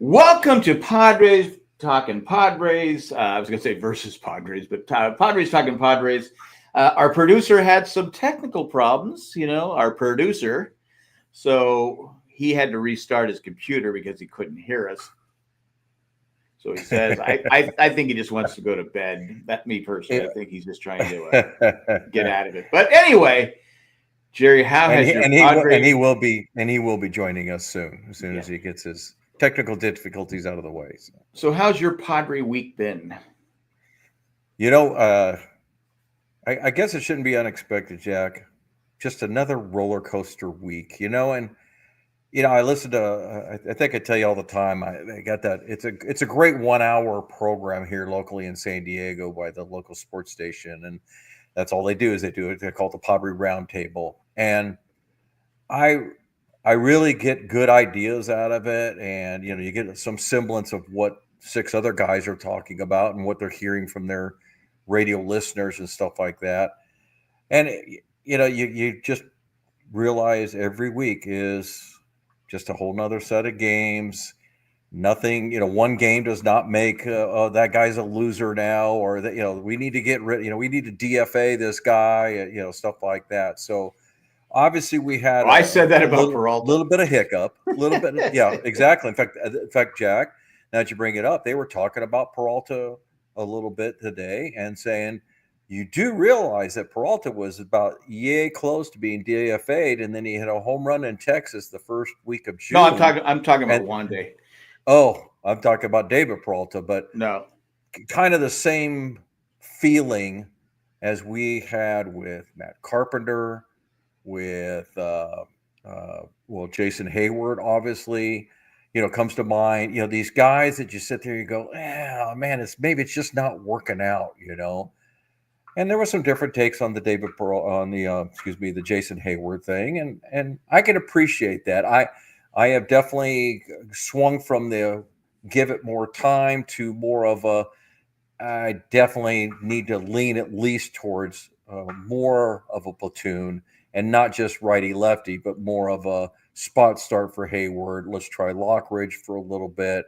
Welcome to Padres Talking Padres. I was going to say versus Padres, but Padres Talking Padres. Our producer had some technical problems, our producer. So he had to restart his computer because he couldn't hear us. So he says, I think he just wants to go to bed. That me personally, I think he's just trying to get out of it. But anyway, Jerry, how has your Padres? And he will be joining us soon, as he gets his technical difficulties out of the way. So how's your Padre week been? I guess it shouldn't be unexpected, Jack. Just another roller coaster week, and I listen to. I think I tell you all the time. I got that. It's a great 1 hour program here locally in San Diego by the local sports station, and that's all they do is they call it the Padre Roundtable, and I really get good ideas out of it, and you get some semblance of what six other guys are talking about and what they're hearing from their radio listeners and stuff like that. And you just realize every week is just a whole nother set of games. Nothing, one game does not make that guy's a loser now, or that we need to get rid, we need to DFA this guy, stuff like that. So obviously we had I said that about Peralta. A little bit of hiccup, a little bit. Yeah, exactly. In fact, Jack, now that you bring it up, they were talking about Peralta a little bit today and saying you do realize that Peralta was about yay close to being DFA'd, and then he had a home run in Texas the first week of June. No, I'm talking about Wande. Oh, I'm talking about David Peralta, but no, kind of the same feeling as we had with Matt Carpenter, with Jason Hayward, obviously, comes to mind. These guys that you sit there, you go, oh man, it's just not working out, And there were some different takes on the the Jason Hayward thing, and I can appreciate that. I have definitely swung from the give it more time to more of I definitely need to lean at least towards more of a platoon and not just righty lefty, but more of a spot start for Hayward. Let's try Lockridge for a little bit,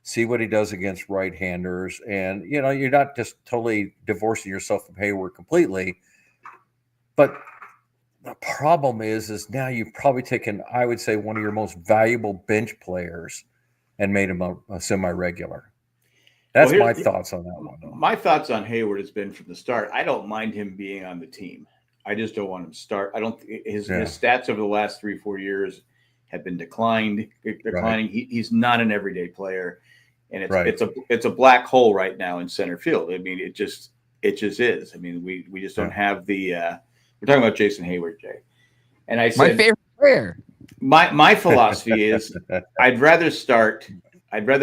see what he does against right-handers. And, you're not just totally divorcing yourself from Hayward completely, but the problem is now you've probably taken, I would say, one of your most valuable bench players and made him a semi-regular. That's my thoughts on that one, though. My thoughts on Hayward has been from the start. I don't mind him being on the team. I just don't want him to start. I don't. His stats over the last 3-4 years have been declining. Right. He's not an everyday player, and it's a black hole right now in center field. I mean, it just is. I mean, we just don't have the. We're talking about Jason Hayward, Jay, and I said my favorite player. My philosophy is I'd rather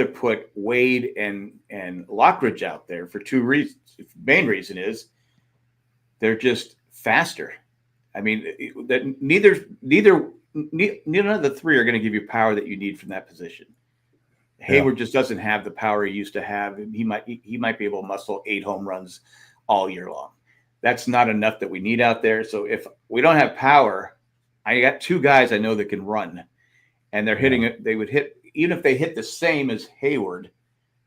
put Wade and Lockridge out there for two reasons. The main reason is they're just faster. I mean, that neither of the three are going to give you power that you need from that position. Hayward just doesn't have the power he used to have. He might be able to muscle 8 home runs all year long. That's not enough that we need out there. So if we don't have power, I got 2 guys I know that can run, and they're hitting it. They would hit, even if they hit the same as Hayward,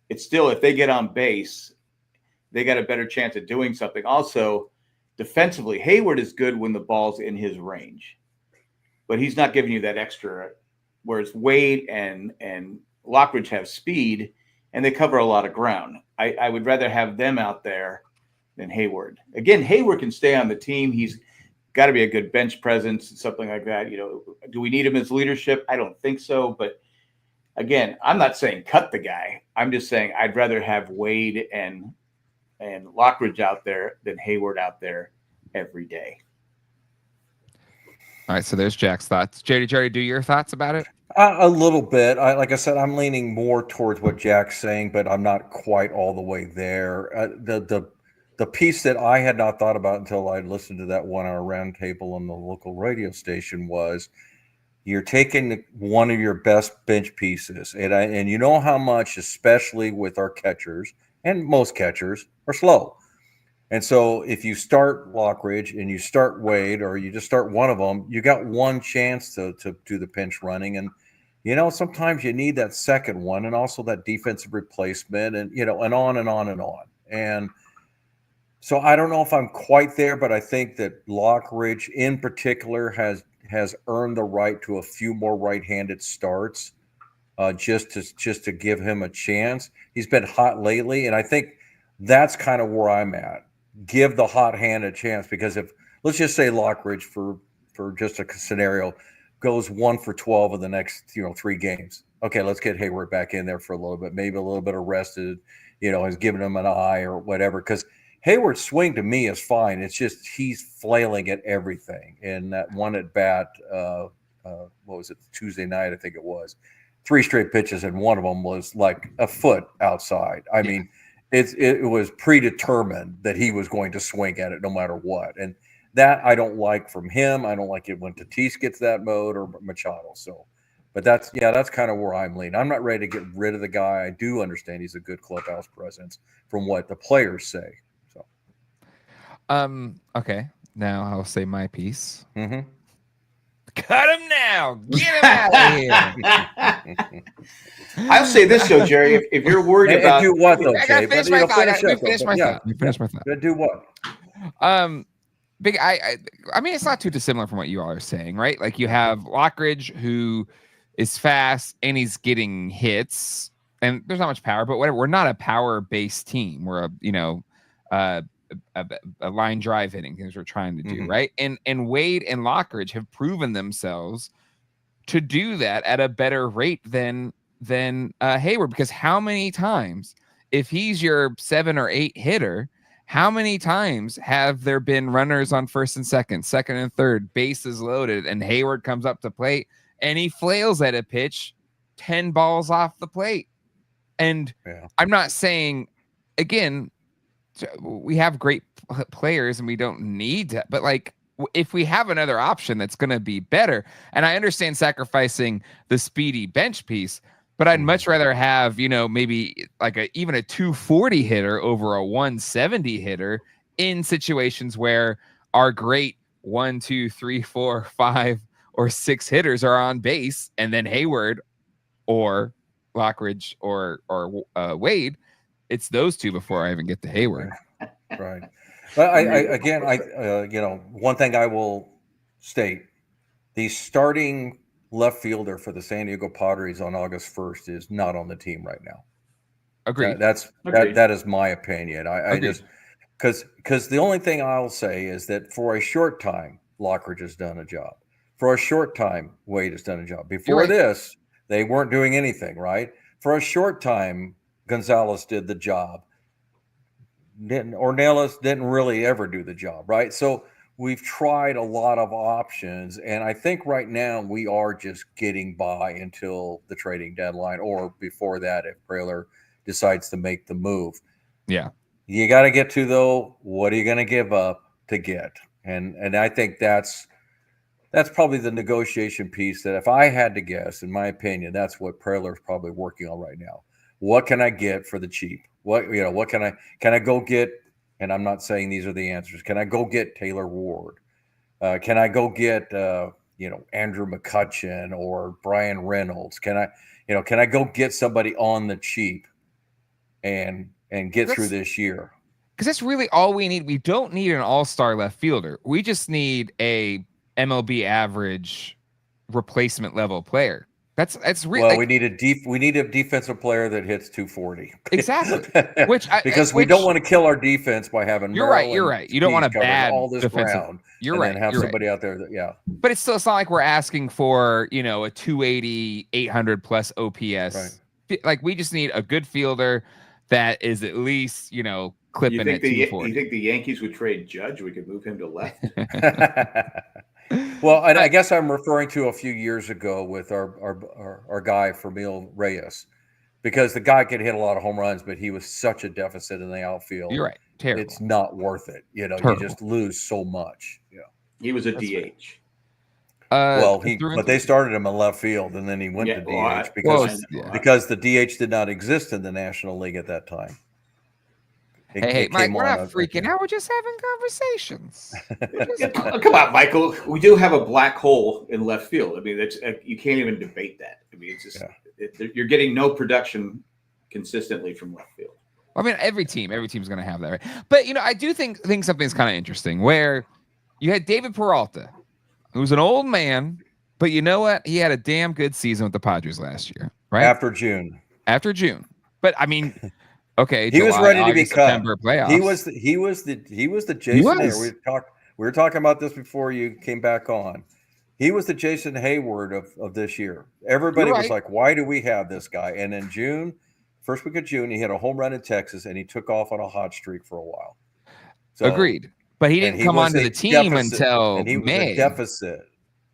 it's still, if they get on base, they got a better chance of doing something. Also, defensively, Hayward is good when the ball's in his range, but he's not giving you that extra. Whereas Wade and Lockridge have speed, and they cover a lot of ground. I would rather have them out there than Hayward. Again, Hayward can stay on the team. He's got to be a good bench presence and something like that. Do we need him as leadership? I don't think so. But again, I'm not saying cut the guy. I'm just saying I'd rather have Wade and Lockridge out there than Hayward out there every day. All right, so there's Jack's thoughts. Jerry, do your thoughts about it? A little bit. Like I said, I'm leaning more towards what Jack's saying, but I'm not quite all the way there. The piece that I had not thought about until I listened to that 1 hour roundtable on the local radio station was you're taking one of your best bench pieces, and you know how much, especially with our catchers, and most catchers are slow. And so if you start Lockridge and you start Wade, or you just start one of them, you got one chance to do the pinch running. And sometimes you need that second one and also that defensive replacement and, and on and on and on. And so I don't know if I'm quite there, but I think that Lockridge in particular has earned the right to a few more right-handed starts just to give him a chance. He's been hot lately, and I think that's kind of where I'm at. Give the hot hand a chance, because if let's just say Lockridge for just a scenario goes 1 for 12 in the next 3 games. Okay, let's get Hayward back in there for a little bit, maybe a little bit arrested, has given him an eye or whatever. Because Hayward's swing to me is fine. It's just he's flailing at everything. And that one at bat, what was it, Tuesday night, I think it was, 3 straight pitches, and one of them was like a foot outside. I mean, it was predetermined that he was going to swing at it no matter what. And that I don't like from him. I don't like it when Tatis gets that mode or Machado. So, but that's kind of where I'm leaning. I'm not ready to get rid of the guy. I do understand he's a good clubhouse presence from what the players say. So, okay. Now I'll say my piece. Mm-hmm. Cut him now. Get him out of here. I'll say this though, Jerry. If you're worried about, do what though, I gotta finish my thought. Let me finish my thought. Do what? Big. I mean, it's not too dissimilar from what you all are saying, right? Like you have Lockridge, who is fast and he's getting hits, and there's not much power, but whatever. We're not a power-based team. We're a line drive hitting things we're trying to do, right? And Wade and Lockridge have proven themselves to do that at a better rate than Hayward, because how many times, if he's your 7 or 8 hitter, how many times have there been runners on first and second and third, bases loaded, and Hayward comes up to plate and he flails at a pitch 10 balls off the plate? And I'm not saying, again, we have great players and we don't need to, but like, if we have another option that's going to be better, and I understand sacrificing the speedy bench piece, but I'd much rather have, maybe like even a 240 hitter over a 170 hitter in situations where our great 1, 2, 3, 4, 5, or 6 hitters are on base, and then Hayward or Lockridge or Wade, it's those two before I even get to Hayward. Right. But one thing I will state: the starting left fielder for the San Diego Padres on August 1st is not on the team right now. Agreed. That is my opinion. I just because the only thing I'll say is that for a short time, Lockridge has done a job. For a short time, Wade has done a job. Before this, they weren't doing anything, right? For a short time, Gonzalez did the job. Ornelas didn't really ever do the job, right? So we've tried a lot of options, and I think right now we are just getting by until the trading deadline, or before that if Preller decides to make the move. Yeah. You got to get to, though, what are you going to give up to get? And I think that's probably the negotiation piece that, if I had to guess, in my opinion, that's what Preller's probably working on right now. What can I get for the cheap? What can I go get? And I'm not saying these are the answers. Can I go get Taylor Ward? Can I go get Andrew McCutchen or Brian Reynolds? Can I go get somebody on the cheap and get through this year? Because that's really all we need. We don't need an all-star left fielder. We just need a MLB average replacement level player. That's really, well, we need a defensive player that hits 240. Exactly. Because we don't want to kill our defense by having. You're right. You don't want a bad all this defensive. ground. You're and right. Then have you're somebody right. out there that But it's not like we're asking for a 280, 800 plus OPS. Right. Like, we just need a good fielder that is at least clipping at 240. You think the Yankees would trade Judge? We could move him to left. Well, and I guess I'm referring to a few years ago with our guy Fermil Reyes, because the guy could hit a lot of home runs, but he was such a deficit in the outfield. You're right. Terrible. It's not worth it. You just lose so much. Yeah. He was a DH. But they started him in left field, and then he went to DH because the DH did not exist in the National League at that time. Hey, Mike, we're not freaking out. We're just having conversations. Come on, Michael. We do have a black hole in left field. I mean, that's you can't even debate that. I mean, it's just you're getting no production consistently from left field. I mean, every team's going to have that, right? But I do think something's kind of interesting where you had David Peralta, who's an old man, but you know what? He had a damn good season with the Padres last year, right? After June. But I mean, okay, he was ready to be cut. September playoffs. He was the Jason Hayward. We were talking about this before you came back on. He was the Jason Hayward of this year. Everybody was like, why do we have this guy? And in June, first week of June, he hit a home run in Texas and he took off on a hot streak for a while. So, agreed. But he didn't come onto the team until May.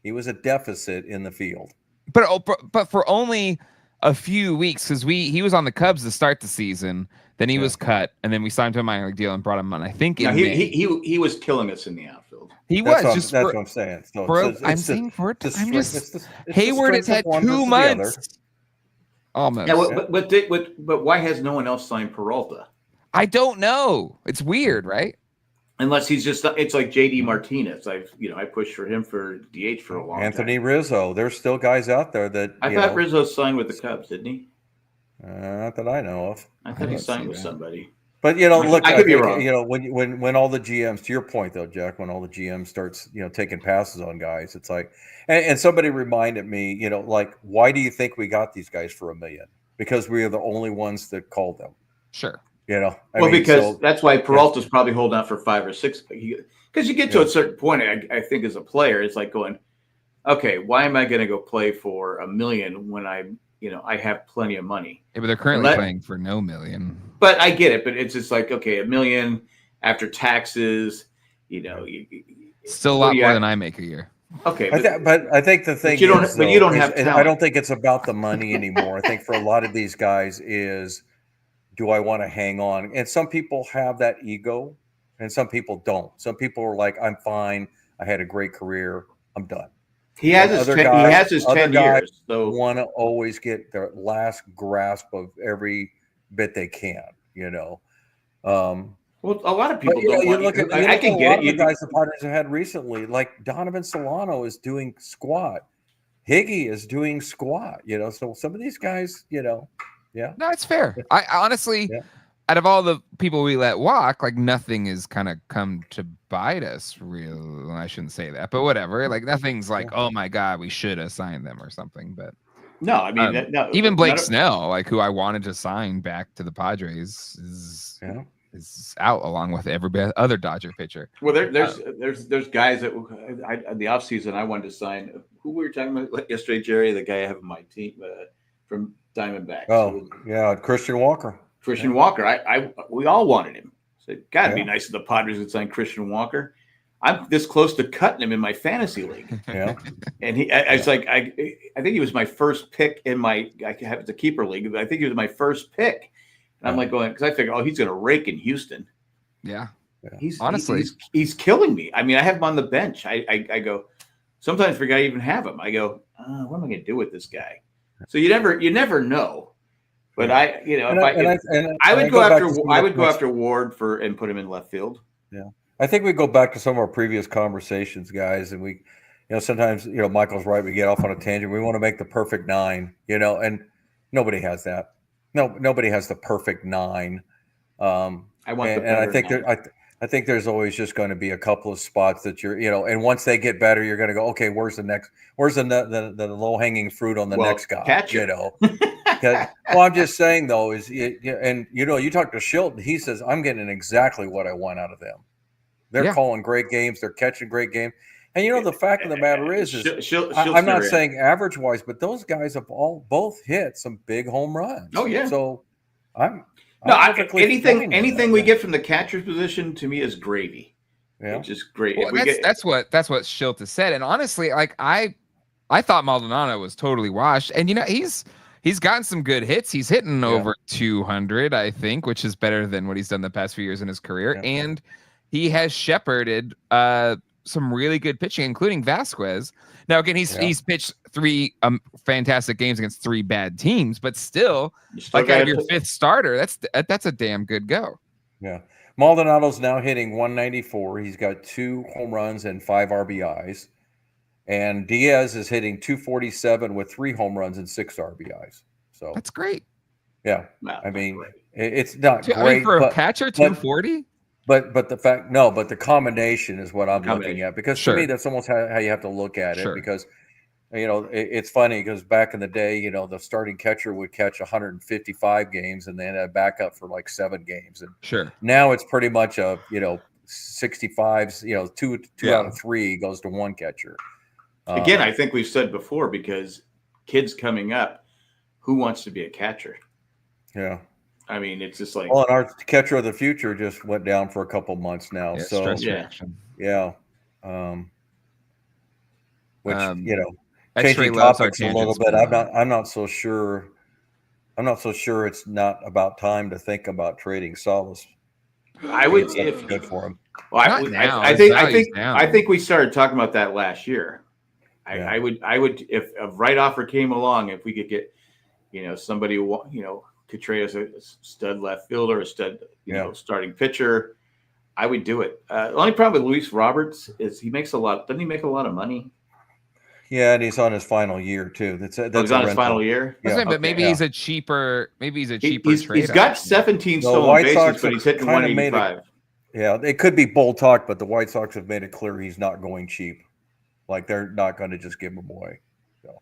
He was a deficit in the field. But for only a few weeks, because he was on the Cubs to start the season, then he was cut, and then we signed him a minor league deal and brought him on. I think he was killing us in the outfield. That's what I'm saying. So Hayward has had 2 months. Almost. Yeah, but why has no one else signed Peralta? I don't know. It's weird, right? Unless he's just, it's like JD Martinez. I pushed for him for DH for a long time. Anthony Rizzo. There's still guys out there that I thought Rizzo signed with the Cubs, didn't he? Not that I know of. I thought he signed with somebody. But look, I could be wrong. When all the GMs, to your point though, Jack, when all the GMs starts taking passes on guys, it's like, and somebody reminded me, like, why do you think we got these guys for $1 million? Because we are the only ones that called them. Sure. That's why Peralta's probably holding out for 5 or 6. Because you get to a certain point, I think, as a player, it's like going, okay, why am I going to go play for $1 million when I have plenty of money? Yeah, but they're currently playing for no $1 million. But I get it. But it's just like, okay, $1 million after taxes, still a lot more than I make a year. Okay, but I think the thing you don't have talent. I don't think it's about the money anymore. I think for a lot of these guys is, do I want to hang on? And some people have that ego and some people don't. Some people are like, I'm fine. I had a great career. I'm done. He has his 10 years. So want to always get their last grasp of every bit they can, Well, a lot of people don't want to. I can get it. The guys the Padres have had recently, like Donovan Solano is doing squat. Higgy is doing squat, So some of these guys, yeah. No, it's fair. I honestly, out of all the people we let walk, like nothing has kind of come to bite us. Real, I shouldn't say that, but whatever. Like nothing's like, oh my God, we should have signed them or something. But no, I mean, even Blake Snell, like who I wanted to sign back to the Padres, is out along with every other Dodger pitcher. Well, there's guys that in the offseason I wanted to sign. Who we were talking about yesterday, Jerry, the guy I have on my team from Diamondbacks. Oh, yeah, Christian Walker. We all wanted him. So it'd be nice if the Padres would sign Christian Walker. I'm this close to cutting him in my fantasy league. Yeah, and I think he was my first pick in my. I have the keeper league, but I think he was my first pick. And I'm like going because I figured, he's going to rake in Houston. Yeah. He's killing me. I mean, I have him on the bench. I go sometimes forget I even have him. I go, what am I going to do with this guy? So you never know. But I would go after Ward and put him in left field. Yeah, I think we go back to some of our previous conversations, guys, and we, sometimes Michael's right. We get off on a tangent. We want to make the perfect 9, and nobody has that. No, nobody has the perfect 9. I think there's always just going to be a couple of spots that you're, and once they get better, you're going to go, okay, where's the low hanging fruit on the next guy? Catcher. Well, I'm just saying though you talk to Shilton, he says, I'm getting exactly what I want out of them. They're calling great games. They're catching great games. And the fact of the matter is I'm not saying average wise, but those guys have both hit some big home runs. Oh yeah. So anything we get from the catcher's position to me is gravy. Yeah, it's just great. Well, that's what Shilton said. And honestly, like I thought Maldonado was totally washed. And he's gotten some good hits. He's hitting over 200, I think, which is better than what he's done the past few years in his career. Yeah. And he has shepherded some really good pitching, including Vasquez. Now, again, he's pitched 3 fantastic games against 3 bad teams, but still like out of your 5th starter, that's a damn good go. Yeah. Maldonado's now hitting 194. He's got 2 home runs and 5 RBIs. And Diaz is hitting 247 with 3 home runs and 6 RBIs. So That's great. yeah. Wow, I mean, great. it's not I mean, great for a but catcher, 240. but the combination is what I'm looking at, because to me that's almost how you have to look at it, because it's funny because back in the day, the starting catcher would catch 155 games and then a backup for like 7 games, and now it's pretty much a 65s, two out of 3 goes to one catcher. Again, I think we've said before, because kids coming up, who wants to be a catcher? Yeah. I mean, it's just like, well, and our catcher of the future just went down for a couple months now. Yeah, so stress reaction. Yeah. Which, X-ray changing loves our topics a little tangents, bit. but, I'm not so sure. I'm not so sure it's not about time to think about trading Salas. I would, It's if good for him. well, Not now. I His think value's down. I think we started talking about that last year. Yeah. I would if a right offer came along, if we could get somebody could trade us a stud left fielder, a stud starting pitcher, I would do it. The only problem with Luis Roberts is doesn't he make a lot of money? Yeah, and he's on his final year too. That's he's on his final year. Yeah. But maybe he's a cheaper. Maybe he's a cheaper trade. He's got 17 stolen White bases, Sox but he's hitting kinda 185. Yeah, it could be bull talk, but the White Sox have made it clear he's not going cheap. Like, they're not going to just give him away. So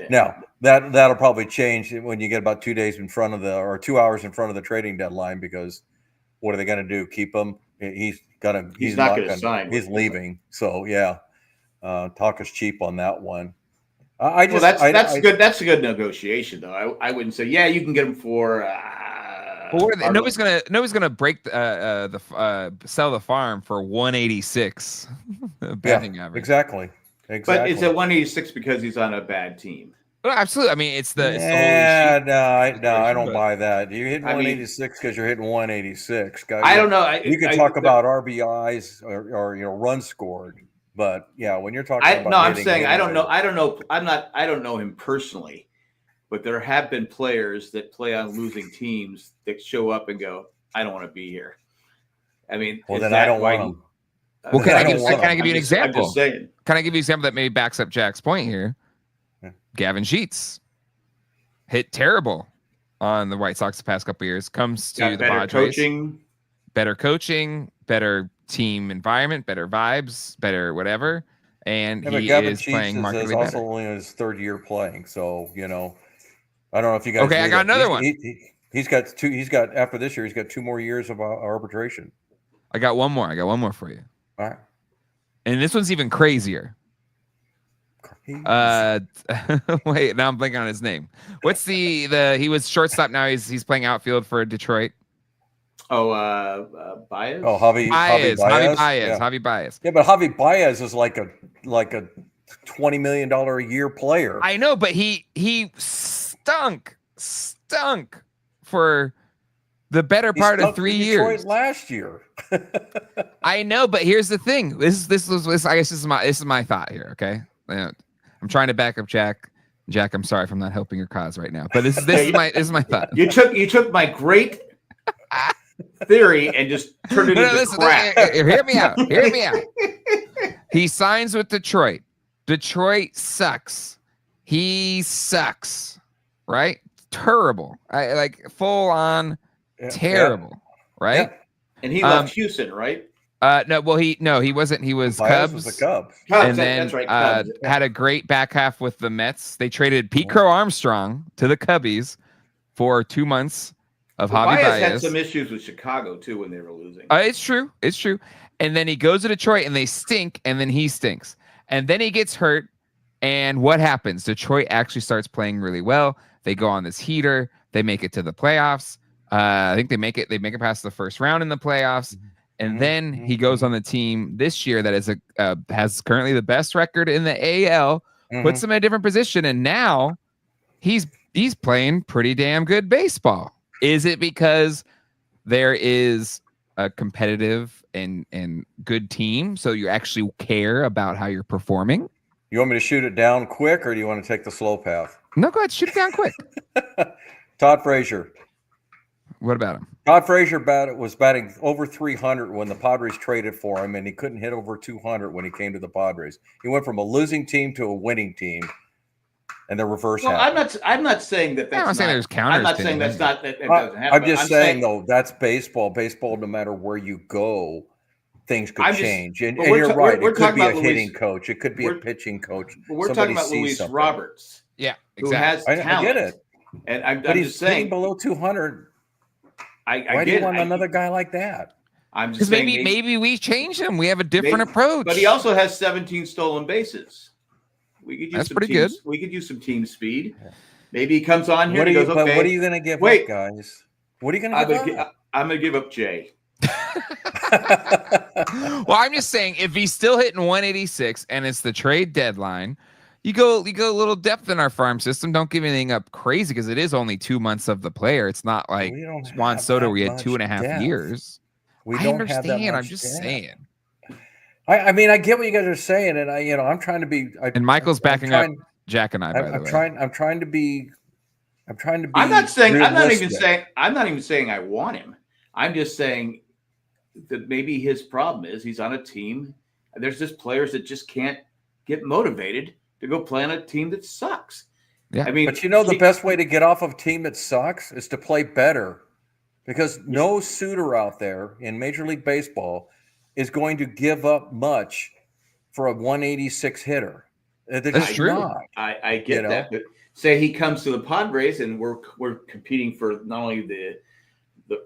now that'll probably change when you get about 2 days in front of 2 hours in front of the trading deadline, because what are they going to do? Keep him? He's not going to sign. He's leaving. So talk is cheap on that one. That's good. That's a good negotiation, though. I wouldn't say, you can get him for. Nobody's gonna break sell the farm for 186 batting average. Exactly. But it's at 186 because he's on a bad team. Well, absolutely. I mean, it's the I don't buy that. You're hitting 186 because you're hitting 186. I don't know. You can talk about RBIs or runs scored, but when you're talking about, I'm saying I don't know. I don't know him personally, but there have been players that play on losing teams that show up and go, I don't want to be here. I mean, then I don't want him. Well, can I give you an example? I'm just saying. Can I give you an example that maybe backs up Jack's point here? Yeah. Gavin Sheets hit terrible on the White Sox the past couple of years. Comes to the Padres. Better coaching, better team environment, better vibes, better whatever. And he is playing markedly better. Also only in his 3rd year playing, so I don't know if you guys. Okay, I got another one. He's got 2. He's got, after this year, he's got 2 more years of arbitration. I got one more for you. All right. And this one's even crazier. Wait, now I'm blanking on his name. What's he was shortstop, now he's playing outfield for Detroit. Baez. Oh, Javi Baez. Javi Baez. Yeah, but Javi Baez is like a $20 million a year player. I know, but he stunk for the better part of 3 years. Last year. I know, but here's the thing. This I guess this is my thought here. Okay, I'm trying to back up Jack. Jack, I'm sorry if I'm not helping your cause right now, but this is my thought. You took my great theory and just turned it into crap. Hear me out. He signs with Detroit. Detroit sucks. He sucks. Right? Terrible. Full on terrible. Right? Yeah. And he left Houston, right? He wasn't. He was Baez Cubs. Was the Cubs. And then that's right, Cubs. Had a great back half with the Mets. They traded Pete Crow Armstrong to the Cubbies for 2 months of Javi Baez. Had some issues with Chicago too when they were losing. It's true. And then he goes to Detroit and they stink, and then he stinks. And then he gets hurt. And what happens? Detroit actually starts playing really well. They go on this heater. They make it to the playoffs. I think they make it past the first round in the playoffs. And then he goes on the team this year that is has currently the best record in the AL, puts him in a different position, and now he's playing pretty damn good baseball. Is it because there is a competitive and good team, so you actually care about how you're performing? You want me to shoot it down quick, or do you want to take the slow path? No, go ahead, shoot it down quick. Todd Frazier. What about him? Todd Frazier was batting over 300 when the Padres traded for him, and he couldn't hit over 200 when he came to the Padres. He went from a losing team to a winning team, and the reverse Well, happened. I'm not saying that. I'm not saying there's counters. I'm not to saying him. that's not that doesn't happen. I'm just saying though, that's baseball. Baseball, no matter where you go, things could change. And you're right. It could be a hitting coach. It could be a pitching coach. We're talking about Luis Roberts. Yeah, exactly. Who has talent. I get it. And I'm but just saying, hitting below 200. Why do you want another guy like that? I'm just saying maybe we change him. We have a different approach. But he also has 17 stolen bases. We could use That's pretty good. We could use some team speed. Maybe he comes on here and goes, okay. What are you going to give up, guys? What are you going to give up? I'm going to give up Jay. Well, I'm just saying, if he's still hitting 186 and it's the trade deadline, you go a little depth in our farm system. Don't give anything up crazy because it is only 2 months of the player. It's not like Juan Soto, we had 2.5 years. I understand. I'm just saying. I mean, I get what you guys are saying, and I'm trying to be. And Michael's backing up Jack and I. I'm trying to be. I'm not even saying I want him. I'm just saying that maybe his problem is he's on a team. There's just players that just can't get motivated to go play on a team that sucks. Yeah. I mean, but the best way to get off of a team that sucks is to play better, because no suitor out there in Major League Baseball is going to give up much for a 186 hitter. That's true. Not, I get that. But say he comes to the Padres and we're competing for not only the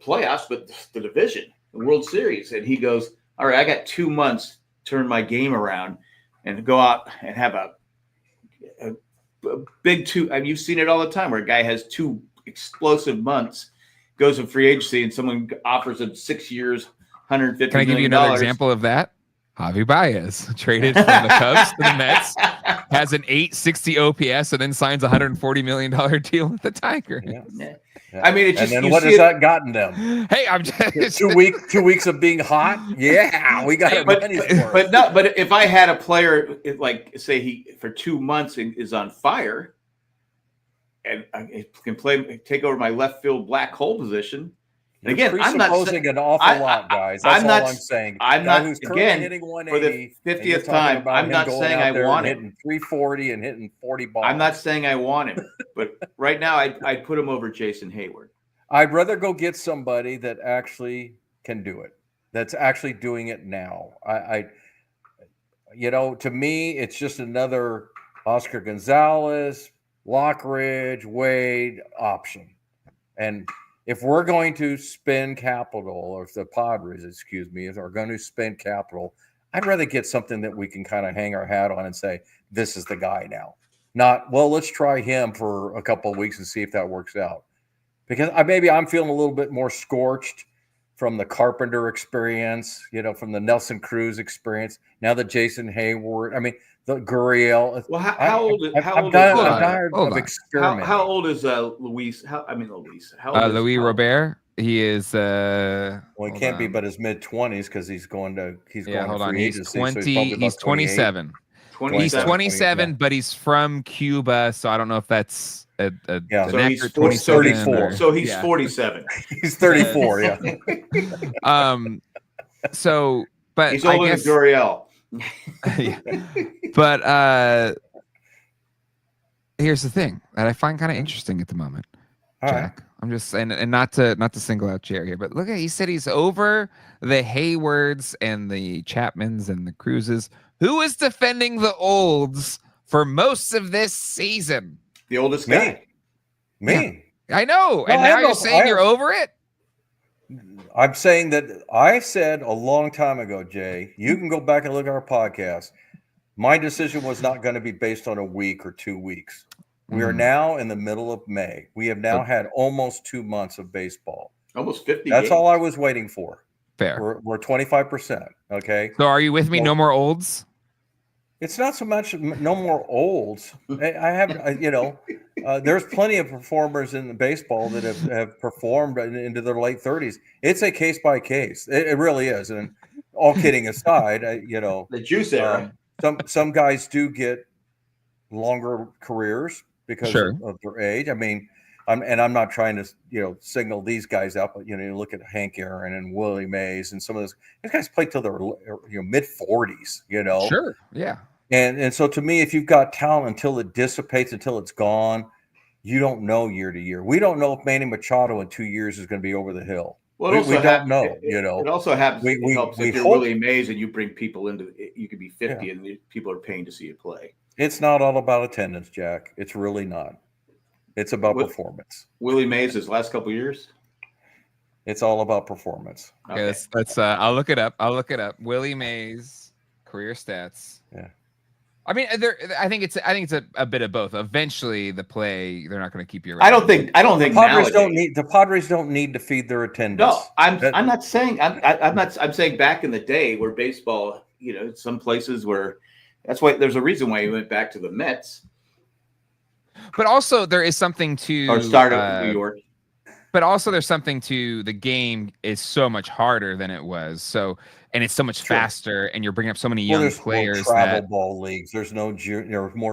playoffs but the division, the World Series, and he goes, all right, I got 2 months to turn my game around and go out and have a big two. I mean, you've seen it all the time where a guy has 2 explosive months, goes in free agency, and someone offers him 6 years, $150 million. Can I give you another example of that? Javi Baez traded from the Cubs to the Mets, has an 860 OPS, and then signs a $140 million deal with the Tigers. Yeah. I mean, it's just, and then what has that gotten them? Hey, I'm just 2 weeks of being hot. Yeah, we got it. But if I had a player like say he for 2 months is on fire, and I can take over my left field black hole position. And again, I'm not presupposing an awful lot, guys. That's all I'm saying. I'm not who's again hitting for the 50th time. I'm not saying I want him hitting 340 and hitting 40 balls. I'm not saying I want him, but right now I'd put him over Jason Hayward. I'd rather go get somebody that actually can do it. That's actually doing it now. To me, it's just another Oscar Gonzalez, Lockridge, Wade option. And if we're going to spend capital, or if the Padres, are going to spend capital, I'd rather get something that we can kind of hang our hat on and say, this is the guy now. Not, well, let's try him for a couple of weeks and see if that works out. Because maybe I'm feeling a little bit more scorched from the Carpenter experience, from the Nelson Cruz experience. Now the Jason Hayward, the Gurriel. Well, how old is I'm tired of experimenting. How old is Luis? Luis. How old Louis Robert. He is. Well, he can't be but his mid-20s because he's going to free agency. He's 27. He's 27, but he's from Cuba, so I don't know if that's so he's 34. So he's 47. He's 34. Yeah. So, but he's older than Gurriel. Yeah. But here's the thing that I find kind of interesting at the moment, Jack. Right. I'm just saying, and not to single out Jerry here, but look at, he said he's over the Haywards and the Chapmans and the Cruzes. Who is defending the olds for most of this season? The oldest guy. Me. Yeah. I know. And now you're saying you're over it? I'm saying that I said a long time ago, Jay, you can go back and look at our podcast. My decision was not going to be based on a week or 2 weeks. We are now in the middle of May. We have now had almost 2 months of baseball. Almost 50 That's games. all I was waiting for. Fair. We're 25%. Okay. So are you with me? No more olds? It's not so much no more olds. I have, there's plenty of performers in the baseball that have performed into their late 30s. It's a case by case. It really is. And all kidding aside, the juice era. Some guys do get longer careers because of their age. I'm not trying to signal these guys out, but you look at Hank Aaron and Willie Mays and some of these guys played till their mid 40s. Sure, yeah. And so to me, if you've got talent until it dissipates, until it's gone, you don't know year to year. We don't know if Manny Machado in 2 years is going to be over the hill. Well, we don't know. It also happens. It helps if you're Willie Mays and you bring people into. You could be 50 and people are paying to see you play. It's not all about attendance, Jack. It's really not. It's about performance. Willie Mays his last couple of years. It's all about performance. Okay, let's. I'll look it up. Willie Mays career stats. Yeah. I mean, I think it's a bit of both. Eventually, the play they're not going to keep you around. I don't think the Padres don't need to feed their attendance. No, I'm not saying I'm saying back in the day where baseball, some places where that's why there's a reason why he went back to the Mets. But also there is something to or started in New York. But also there's something to the game is so much harder than it was. So, and it's so much faster, and you're bringing up so many young players. There's travel ball leagues. There's more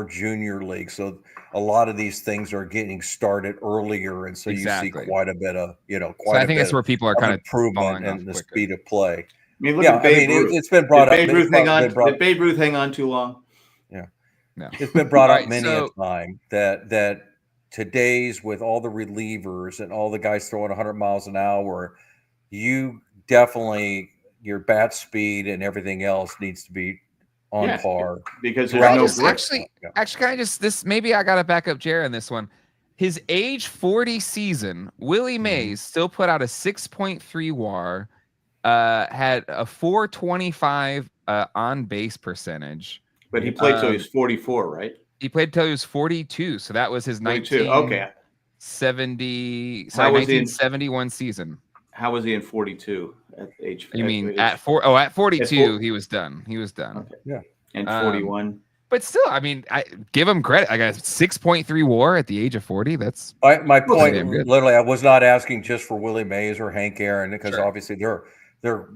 junior leagues. So a lot of these things are getting started earlier, and so you see quite a bit of So I think that's where people are kind of improvement in the speed of play. I mean, look at Babe Ruth. It's been brought up. Did Babe Ruth hang on too long? Yeah, no. It's been brought up many a time that. Today's with all the relievers and all the guys throwing 100 miles an hour, you definitely your bat speed and everything else needs to be on par because there's no actually kind of just this. Maybe I got to back up Jared on this one. His age 40 season, Willie Mays still put out a 6.3 WAR, had a 425 on base percentage, but he played till he was 44, right? He played till he was 42, so that was his 1971 season. How was he in 42 at age? You mean at 42 he was done. He was done. Okay. Yeah, and 41. But still, I mean, I give him credit. I got 6.3 WAR at the age of 40. That's my point. Literally, I was not asking just for Willie Mays or Hank Aaron because obviously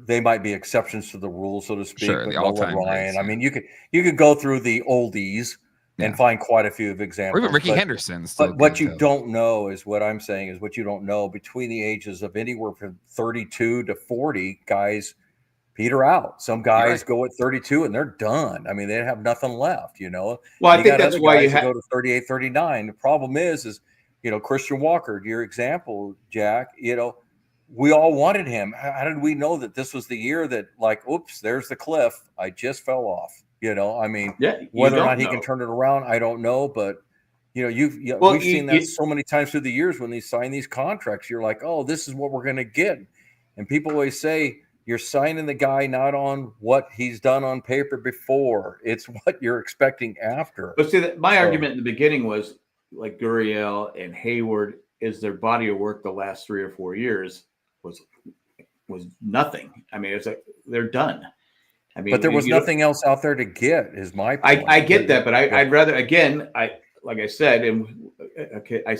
they might be exceptions to the rule, so to speak. Sure, the all-time Ryan. I mean, you could go through the oldies. And find quite a few of examples. Or even Ricky Henderson. But what you don't know is what I'm saying is what you don't know between the ages of anywhere from 32 to 40, guys peter out. Some guys go at 32 and they're done. I mean, they have nothing left, Well, I think that's why you go to 38, 39. The problem is Christian Walker, your example, Jack, we all wanted him. How did we know that this was the year that oops, there's the cliff. I just fell off. I mean, whether or not he can turn it around, I don't know. But we've seen that so many times through the years when they sign these contracts. You're like, oh, this is what we're going to get, and people always say you're signing the guy not on what he's done on paper before; it's what you're expecting after. But see, my argument in the beginning was like Gurriel and Hayward is their body of work the last 3 or 4 years was nothing. I mean, it's like they're done. I mean, but there was nothing else out there to get. Is my point. I get that, but I'd rather like I said, and I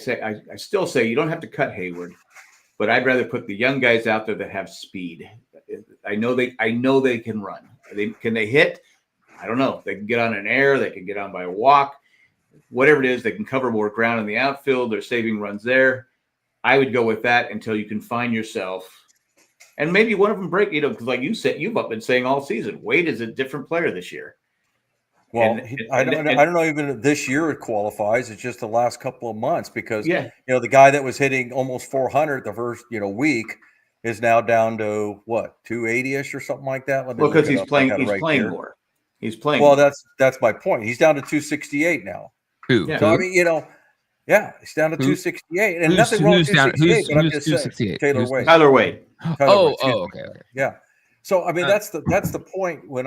still say you don't have to cut Hayward, but I'd rather put the young guys out there that have speed. I know they can run. Can they hit? I don't know. They can get on an air. They can get on by a walk. Whatever it is, they can cover more ground in the outfield. They're saving runs there. I would go with that until you can find yourself. And maybe one of them break, because like you said, you've been saying all season, Wade is a different player this year. Well, I don't know even this year it qualifies. It's just the last couple of months because the guy that was hitting almost 400 the first week is now down to what 280ish or something like that. Well, because he's playing more. He's playing. Well, that's my point. He's down to 268 now. Who? So I mean, he's down to 268, and nothing wrong with 268. But I'm just saying, Tyler Wade. Okay. Yeah. So I mean, that's the point. When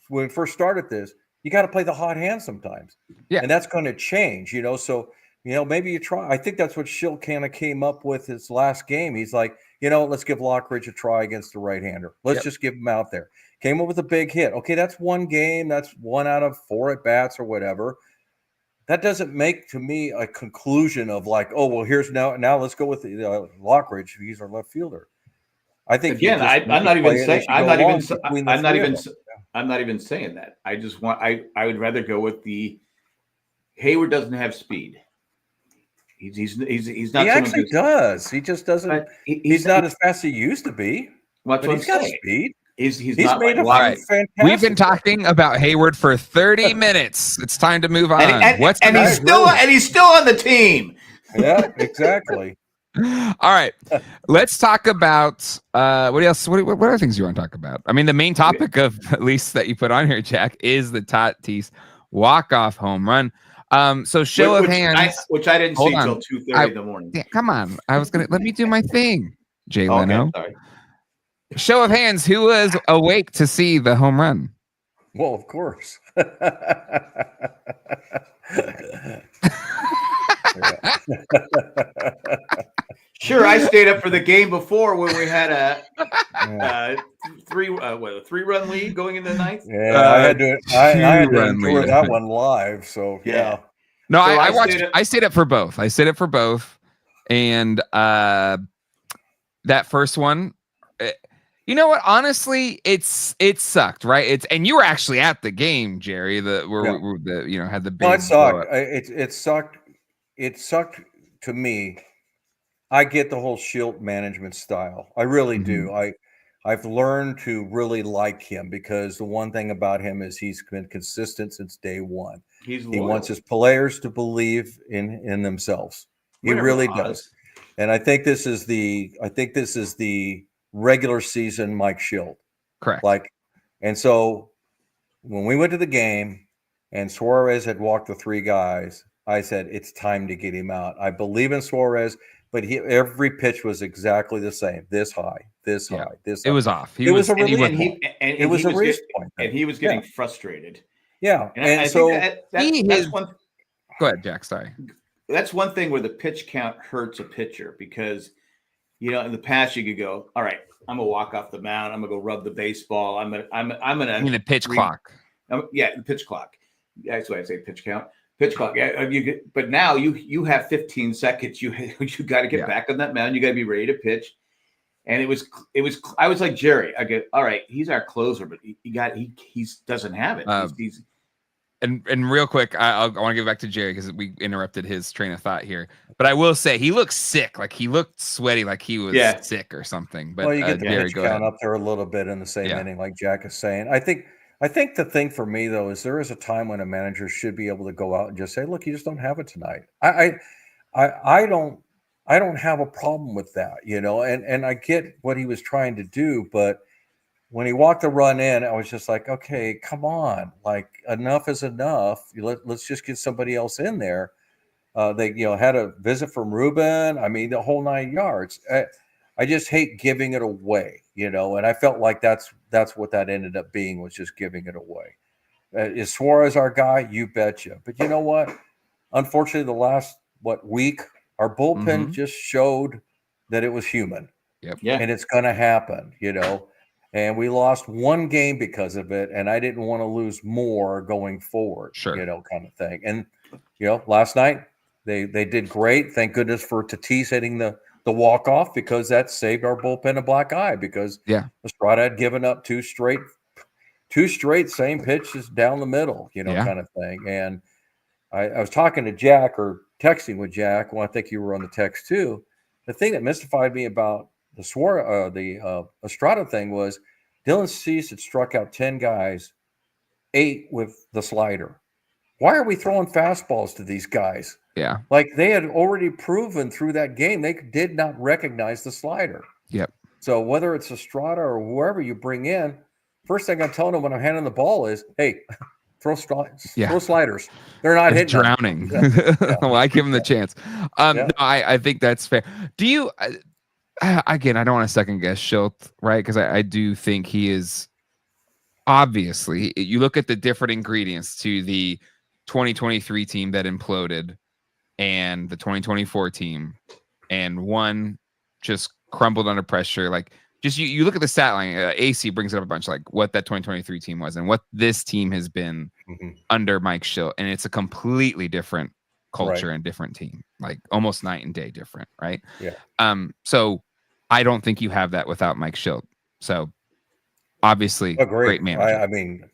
we first started this, you got to play the hot hand sometimes. Yeah. And that's going to change. So maybe you try. I think that's what Schill kind of came up with his last game. He's like, let's give Lockridge a try against the right-hander. Let's just give him out there. Came up with a big hit. Okay, that's one game. That's 1 out of 4 at bats or whatever. That doesn't make to me a conclusion of like, oh well, here's now let's go with Lockridge. He's our left fielder. I think again, I'm not even saying that. I would rather go with the Hayward doesn't have speed. He's not. He someone actually who's- does. He just doesn't. but He's not as fast as he used to be. That's But what he's I'm got saying. speed. He's He's not made like a Right. fantastic. We've been talking about Hayward for 30 minutes. It's time to move on. and What's and the he's next- still on the team. Yeah, exactly. All right, let's talk about what else? What other things you want to talk about? I mean, the main topic of at least that you put on here, Jack, is the Tatis walk-off home run. So show of hands, which I didn't Hold see on. until 2:30 in the morning. Yeah, come on. I was gonna let me do my thing, Jay Okay, Leno. sorry. Show of hands, who was awake to see the home run? Well, of course. Sure, I stayed up for the game before when we had a three-run lead going into the ninth. Yeah, I had to. I had to two-run endure lead, I that think. one live. So yeah. No, So I I watched. stayed up- I stayed up for both. And that first one, you know what? Honestly, it sucked, right? And you were actually at the game, Jerry. Had the big. No, it sucked. blowout. It sucked. It sucked to me. I get the whole Schilt management style. I really do. I've learned to really like him because the one thing about him is he's been consistent since day one. He He wants his players to believe in themselves. He Whatever, really Oz. does. And I think this is the regular season Mike Schilt. Correct. And so when we went to the game and Suarez had walked the three guys, I said, it's time to get him out. I believe in Suarez, but every pitch was exactly the same. This high, this high, this high. It was off. It was a and he release was- point. It was a release point. and he was getting frustrated. Yeah. And I so think that's one. Go ahead, Jack. Sorry. That's one thing where the pitch count hurts a pitcher because, in the past you could go, all right, I'm gonna walk off the mound. I'm gonna go rub the baseball. I'm gonna. I mean the pitch clock. The pitch clock. That's why I say pitch count. Pitch clock. Yeah, but now you have 15 seconds. You got to get back on that mound. You got to be ready to pitch. And it was. I was like Jerry. I get all right. He's our closer, but he doesn't have it. He's And real quick, I want to give it back to Jerry because we interrupted his train of thought here. But I will say he looked sick, like he looked sweaty, like he was sick or something. But you get the Jerry, pitch go count ahead. up there a little bit in the same inning, like Jack is saying. I think the thing for me though is there is a time when a manager should be able to go out and just say, "Look, you just don't have it tonight." I don't have a problem with that, and I get what he was trying to do, but when he walked the run in, I was just like, okay, come on, like enough is enough. Let's just get somebody else in there. They had a visit from Ruben. I mean, the whole 9 yards. I just hate giving it away, and I felt like that's what that ended up being, was just giving it away. Is Suarez our guy? You betcha. But you know what? Unfortunately, the last week, our bullpen just showed that it was human. Yep. Yeah. And it's going to happen, And we lost one game because of it, and I didn't want to lose more going forward, Sure. Kind of thing. And last night they did great. Thank goodness for Tatis hitting the walk-off, because that saved our bullpen a black eye, because Estrada had given up two straight same pitches down the middle, kind of thing. And I was talking to Jack, or texting with Jack. Well, I think you were on the text too. The thing that mystified me about the Estrada thing was Dylan Cease had struck out 10 guys, 8 with the slider. Why are we throwing fastballs to these guys? Yeah. Like they had already proven through that game, they did not recognize the slider. Yep. So whether it's Estrada or whoever you bring in, first thing I'm telling them when I'm handing the ball is, hey, throw sliders. They're not It's hitting drowning. Yeah. Well, I give him the chance. No, I think that's fair. Do you? Again, I don't want to second guess Schilt, right? Because I do think he is, obviously, you look at the different ingredients to the 2023 team that imploded and the 2024 team, and one just crumbled under pressure. Like, just you look at the stat line. AC brings it up a bunch, like what that 2023 team was and what this team has been under Mike Schilt, and it's a completely different culture and different team, like almost night and day different, right? Yeah. So I don't think you have that without Mike Schilt. So obviously, great manager. I mean,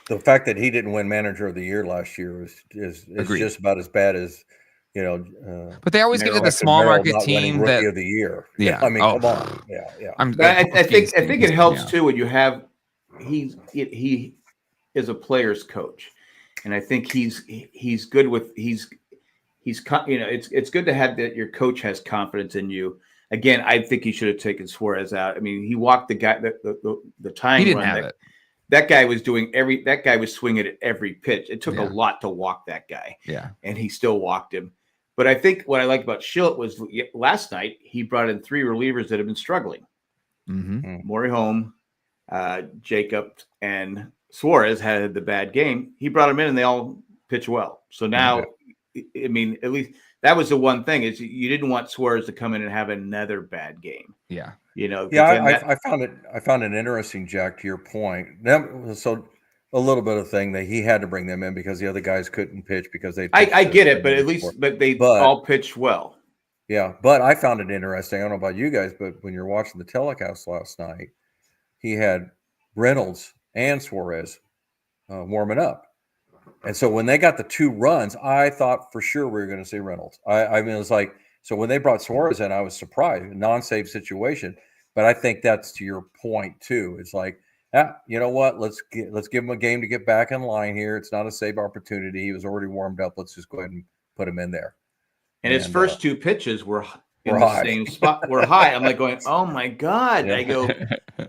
the fact that he didn't win Manager of the Year last year is just about as bad as But they always give it the Justin small Merrill market not winning team Rookie that. of the Year. Yeah. I mean, Oh. come on. Yeah. I think it helps Yeah. too when you have he is a player's coach, and I think he's good with he's it's good to have that your coach has confidence in you. Again, I think he should have taken Suarez out. I mean, he walked the guy the time He didn't run have it. that guy was doing that guy was swinging at every pitch. It took a Yeah. lot to walk that guy. Yeah. And he still walked him. But I think what I liked about Schilt was last night, he brought in 3 relievers that have been struggling. Mm-hmm. Maury Home, Jacob, and Suarez had the bad game. He brought them in and they all pitch well. So now, I mean, at least that was the one thing is you didn't want Suarez to come in and have another bad game. Yeah. I found it interesting, Jack, to your point. So a little bit of thing that he had to bring them in because the other guys couldn't pitch because they. I get it, but at least they all pitched well. Yeah, but I found it interesting. I don't know about you guys, but when you're watching the telecast last night, he had Reynolds and Suarez warming up. And so when they got the 2 runs, I thought for sure we were going to see Reynolds. I mean, it was like, so when they brought Suarez in, I was surprised. Non-save situation. But I think that's to your point too. It's like, you know what? Let's give him a game to get back in line here. It's not a save opportunity. He was already warmed up. Let's just go ahead and put him in there. And his first 2 pitches were in the same spot. We're high. I'm like going, oh my God. Yeah. I go,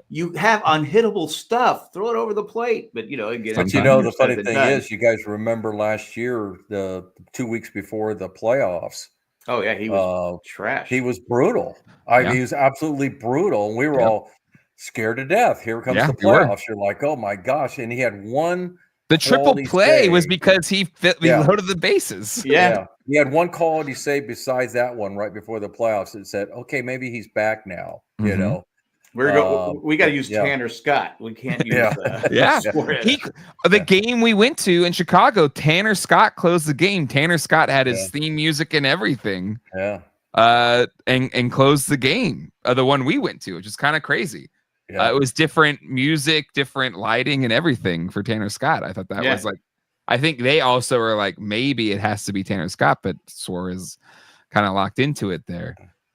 you have unhittable stuff. Throw it over the plate. But again, but the funny thing is, you guys remember last year, the 2 weeks before the playoffs. Oh yeah, he was trash. He was brutal. He was absolutely brutal, and we were all scared to death. Here comes the playoffs. You're like, oh my gosh! And he had one. The triple play was because he loaded the bases. Yeah, he had one quality save besides that one right before the playoffs. It said, okay, maybe he's back now. Mm-hmm. We got to use Tanner Scott. We can't use the game we went to in Chicago, Tanner Scott closed the game. Tanner Scott had his theme music and everything. Yeah. And closed the game. The one we went to, which is kind of crazy. Yeah. It was different music, different lighting, and everything for Tanner Scott. I thought that was like, I think they also were like, maybe it has to be Tanner Scott, but Suarez kind of locked into it there.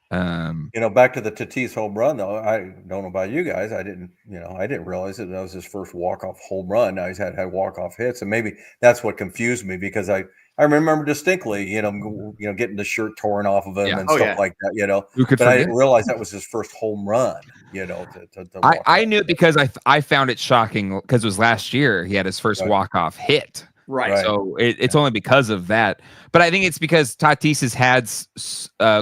Back to the Tatis home run though. I don't know about you guys. I didn't realize that was his first walk-off home run. Now he's had walk-off hits, and maybe that's what confused me because I remember distinctly, getting the shirt torn off of him and stuff like that, but I didn't realize that was his first home run, I knew it because I found it shocking because it was last year he had his first walk-off hit. Right. So it's only because of that. But I think it's because Tatis has had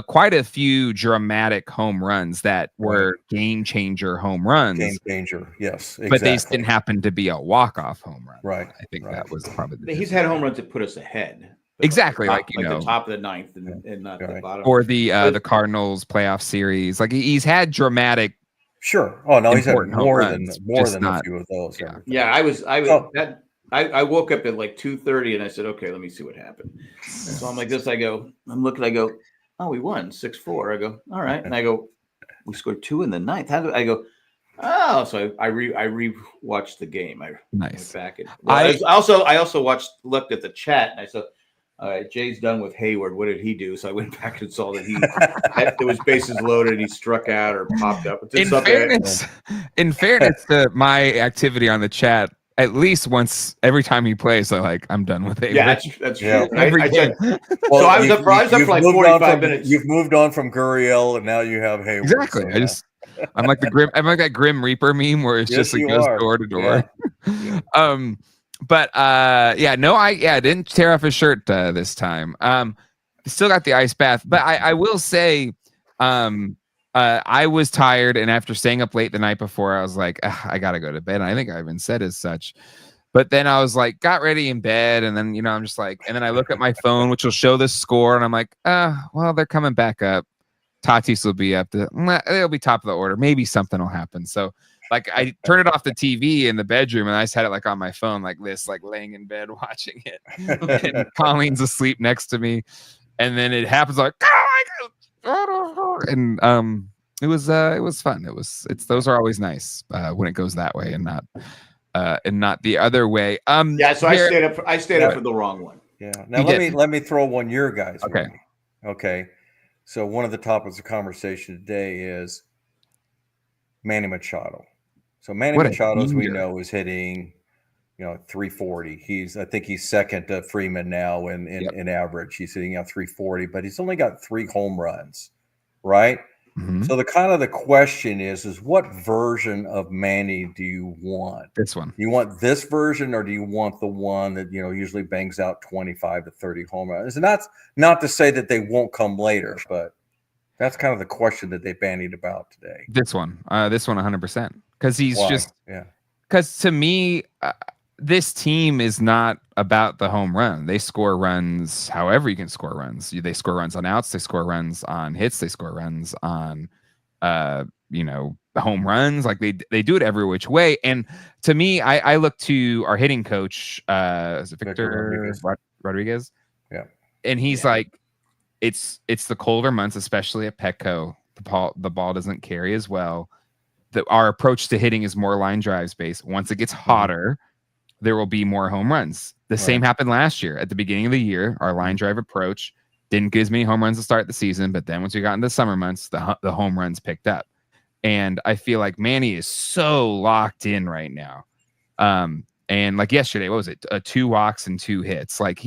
quite a few dramatic home runs that were game changer home runs. Game changer, yes. Exactly. But they didn't happen to be a walk-off home run. Right. I think that was probably he's had home runs that put us ahead. Exactly. Like the top of the 9th and not the bottom. Or the Cardinals playoff series. Like he's had dramatic. Sure. Oh no, he's had more than a few of those. Yeah, I woke up at like 2:30 and I said, okay, let me see what happened. So I'm like this. I'm looking. I go, oh, we won 6-4. I go, all right. And I go, we scored 2 in the 9th. I go, oh, so I rewatched the game. I went back and I also looked at the chat and I said, all right, Jay's done with Hayward. What did he do? So I went back and saw that it was bases loaded. He struck out or popped up. In fairness to my activity on the chat, at least once every time he plays, I'm done with it. Yeah, that's true. Yeah. So I was up for like 45 minutes. You've moved on from Gurriel, and now you have Hayward. Exactly. So, I'm like that Grim Reaper meme where it's just like goes door to door. Yeah. I didn't tear off his shirt this time. Still got the ice bath, but I will say, I was tired, and after staying up late the night before, I was like, I gotta go to bed. And I think I even said as such. But then I was like, got ready in bed, and then I'm just like, and then I look at my phone, which will show the score, and I'm like, well, they're coming back up. Tatis will be up. They'll be top of the order. Maybe something will happen. So, I turned it off the TV in the bedroom, and I just had it on my phone like this, laying in bed watching it. And Colleen's asleep next to me, and then it happens like, and it was fun. Those are always nice when it goes that way and not the other way. So I stayed up for the wrong one. Yeah. Now let me throw one your guys. Okay. Okay. So one of the topics of conversation today is Manny Machado. So Manny What a Machado, as we heater. know, is hitting, 340. I think he's second to Freeman now Yep. in average. He's hitting 340, but he's only got 3 home runs, right? Mhm. So the question is what version of Manny do you want? This one. Do you want this version, or do you want the one that usually bangs out 25 to 30 home runs? And that's not to say that they won't come later, but that's kind of the question that they bandied about today. This one. This one 100%. Because he's Why? just Yeah. because to me, this team is not about the home run. They score runs however you can score runs. They score runs on outs. They score runs on hits. They score runs on, home runs. Like they do it every which way. And to me, I look to our hitting coach, is it Victor Rodriguez? Yeah. And he's like, it's the colder months, especially at Petco. The ball doesn't carry as well. Our approach to hitting is more line drives based. Once it gets hotter, there will be more home runs. The same happened last year. At the beginning of the year, our line drive approach didn't get as many home runs to start the season, but then once we got into the summer months, the home runs picked up. And I feel like Manny is so locked in right now. And like yesterday, what was it? 2 walks and 2 hits. Like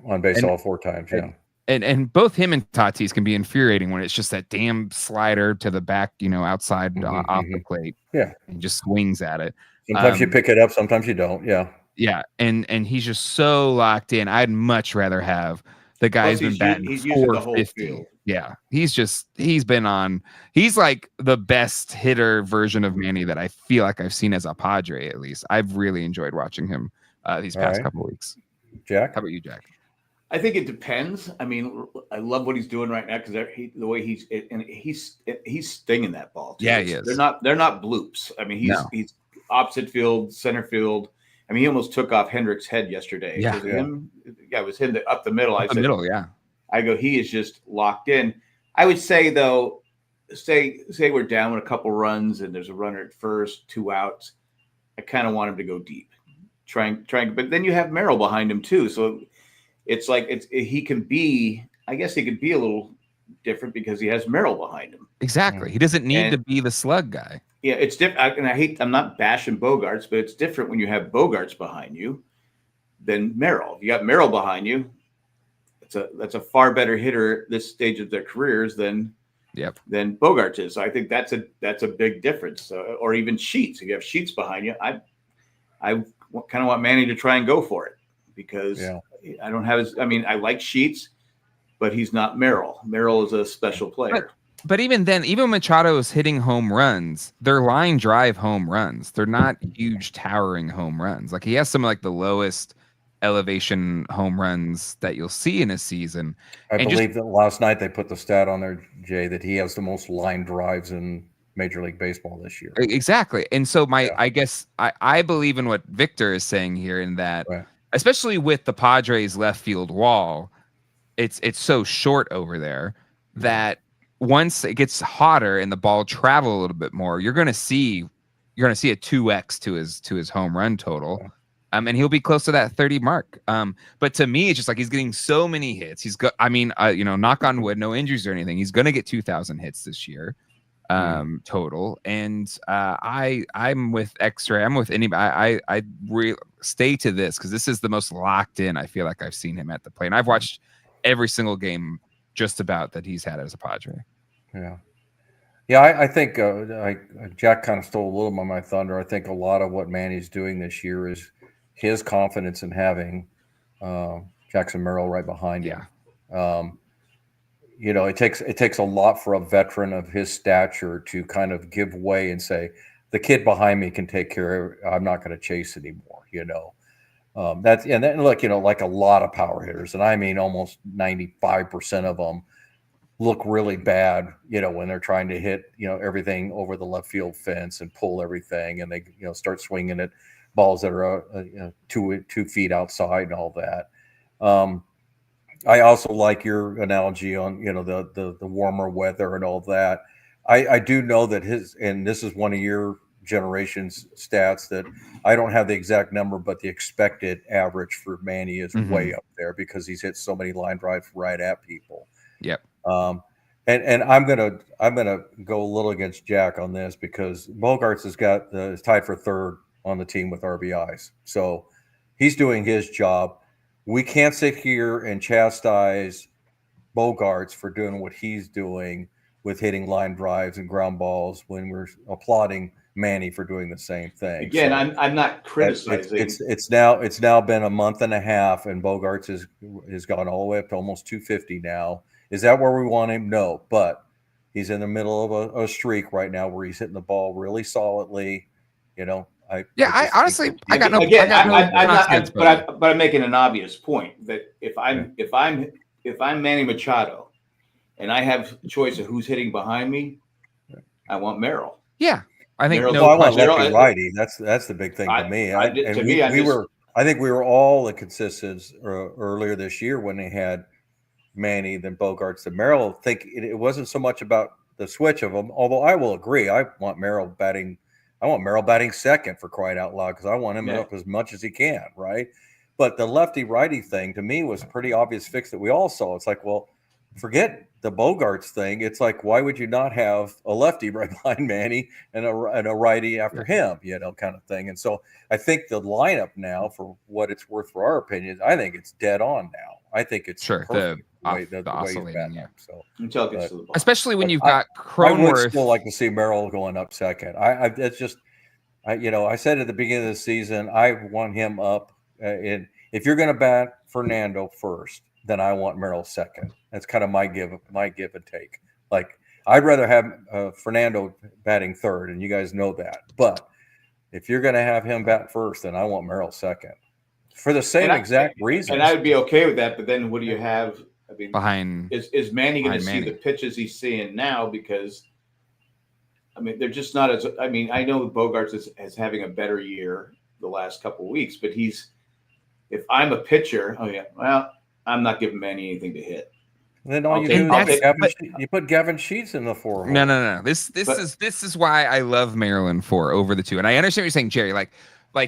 on base all 4 times. Yeah. And both him and Tatis can be infuriating when it's just that damn slider to the back, outside off the plate. Yeah. And just swings at it. Sometimes you pick it up, sometimes you don't. Yeah. Yeah. And he's just so locked in. I'd much rather have the guy who's been batting he's using the whole 450. field. Yeah. He's like the best hitter version of Manny that I feel like I've seen as a Padre, at least. I've really enjoyed watching him these past couple of weeks. Jack? How about you, Jack? I think it depends. I mean, I love what he's doing right now because the way he's stinging that ball. Yeah, he is. They're not bloops. I mean, he's opposite field, center field. I mean, he almost took off Hendrick's head yesterday. Yeah, was it him? Yeah, it was him up the middle. I said, yeah. I go, he is just locked in. I would say though, say we're down with a couple runs and there's a runner at first, 2 outs. I kind of want him to go deep, trying. But then you have Merrill behind him too, so. It's like he can be. I guess he could be a little different because he has Merrill behind him. Exactly. He doesn't need to be the slug guy. Yeah, it's different. And I'm not bashing Bogarts, but it's different when you have Bogarts behind you than Merrill. If you got Merrill behind you, that's a far better hitter at this stage of their careers than Bogarts is. So I think that's a big difference. Or even Sheets. If you have Sheets behind you, I kind of want Manny to try and go for it because. Yeah. I don't have I like Sheets, but he's not Merrill. Merrill is a special player. But even then, even Machado is hitting home runs. They're line drive home runs. They're not huge towering home runs. Like he has some like the lowest elevation home runs that you'll see in a season. I believe that last night they put the stat on there, Jay, that he has the most line drives in Major League Baseball this year. Exactly. And so I guess I believe in what Victor is saying here in that. Right. Especially with the Padres left field wall, it's so short over there that once it gets hotter and the ball travel a little bit more, you're gonna see a 2x to his home run total, and he'll be close to that 30 mark. But to me, it's just like he's getting so many hits. He's got, knock on wood, no injuries or anything. He's gonna get 2,000 hits this year. Total, and I'm with X-Ray. I'm with anybody. I stay to this because this is the most locked in I feel like I've seen him at the plate. And I've watched every single game just about that he's had as a Padre. Yeah. I think Jack kind of stole a little bit of my thunder. I think a lot of what Manny's doing this year is his confidence in having Jackson Merrill right behind him. It takes a lot for a veteran of his stature to kind of give way and say, the kid behind me can take care of it. I'm not going to chase anymore. Look, like a lot of power hitters, and I mean almost 95% of them look really bad, when they're trying to hit, everything over the left field fence and pull everything, and they, start swinging at balls that are 2 feet outside and all that. I also like your analogy on, the warmer weather and all that. I do know that and this is one of your generation's stats that I don't have the exact number, but the expected average for Manny is way up there because he's hit so many line drives right at people. Yep. And I'm gonna go a little against Jack on this because Bogarts has got is tied for third on the team with RBIs, so he's doing his job. We can't sit here and chastise Bogarts for doing what he's doing with hitting line drives and ground balls when we're applauding Manny for doing the same thing. Again, So I'm not criticizing. it's now been a month and a half, and Bogarts has gone all the way up to almost 250 now. Is that where we want him? No, but he's in the middle of a streak right now where he's hitting the ball really solidly. You know, I honestly, I got no. Again, I got no I'm not. nonsense, But I'm making an obvious point that if I'm Manny Machado, and I have a choice of who's hitting behind me, I want Merrill. yeah, I think Merrill's- no I want question. lefty righty. That's the big thing to me. I think we were all inconsistent earlier this year when they had Manny than Bogarts and Merrill. Think it wasn't so much about the switch of them, although I will agree. I want Merrill batting second, for crying out loud, because I want him up as much as he can, right? But the lefty righty thing to me was a pretty obvious fix that we all saw. It's like, well, forget the Bogarts thing. It's like, why would you not have a lefty right behind Manny and a righty after him, kind of thing. And so I think the lineup now, for what it's worth for our opinions, I think it's dead on now. I think it's The way oscillating, yeah. So Until it gets to the ball. especially when you've got I would Cronenworth. still like to see Merrill going up second. It's just, I said at the beginning of the season, I want him up. If you're going to bat Fernando first, then I want Merrill second. That's kind of my give and take. Like, I'd rather have Fernando batting third, and you guys know that. But if you're going to have him bat first, then I want Merrill second for the same exact reason. And I would be okay with that. But then what do you have? I mean, Behind is Manny going to see Manny. the pitches he's seeing now? Because I mean, they're just not as. I mean, I know Bogarts is having a better year the last couple of weeks, but if I'm a pitcher, well, I'm not giving Manny anything to hit. And then all you do is you put Gavin Sheets in the 4 hole. No. This is why I love Maryland 4 over the 2. And I understand what you're saying, Jerry. Like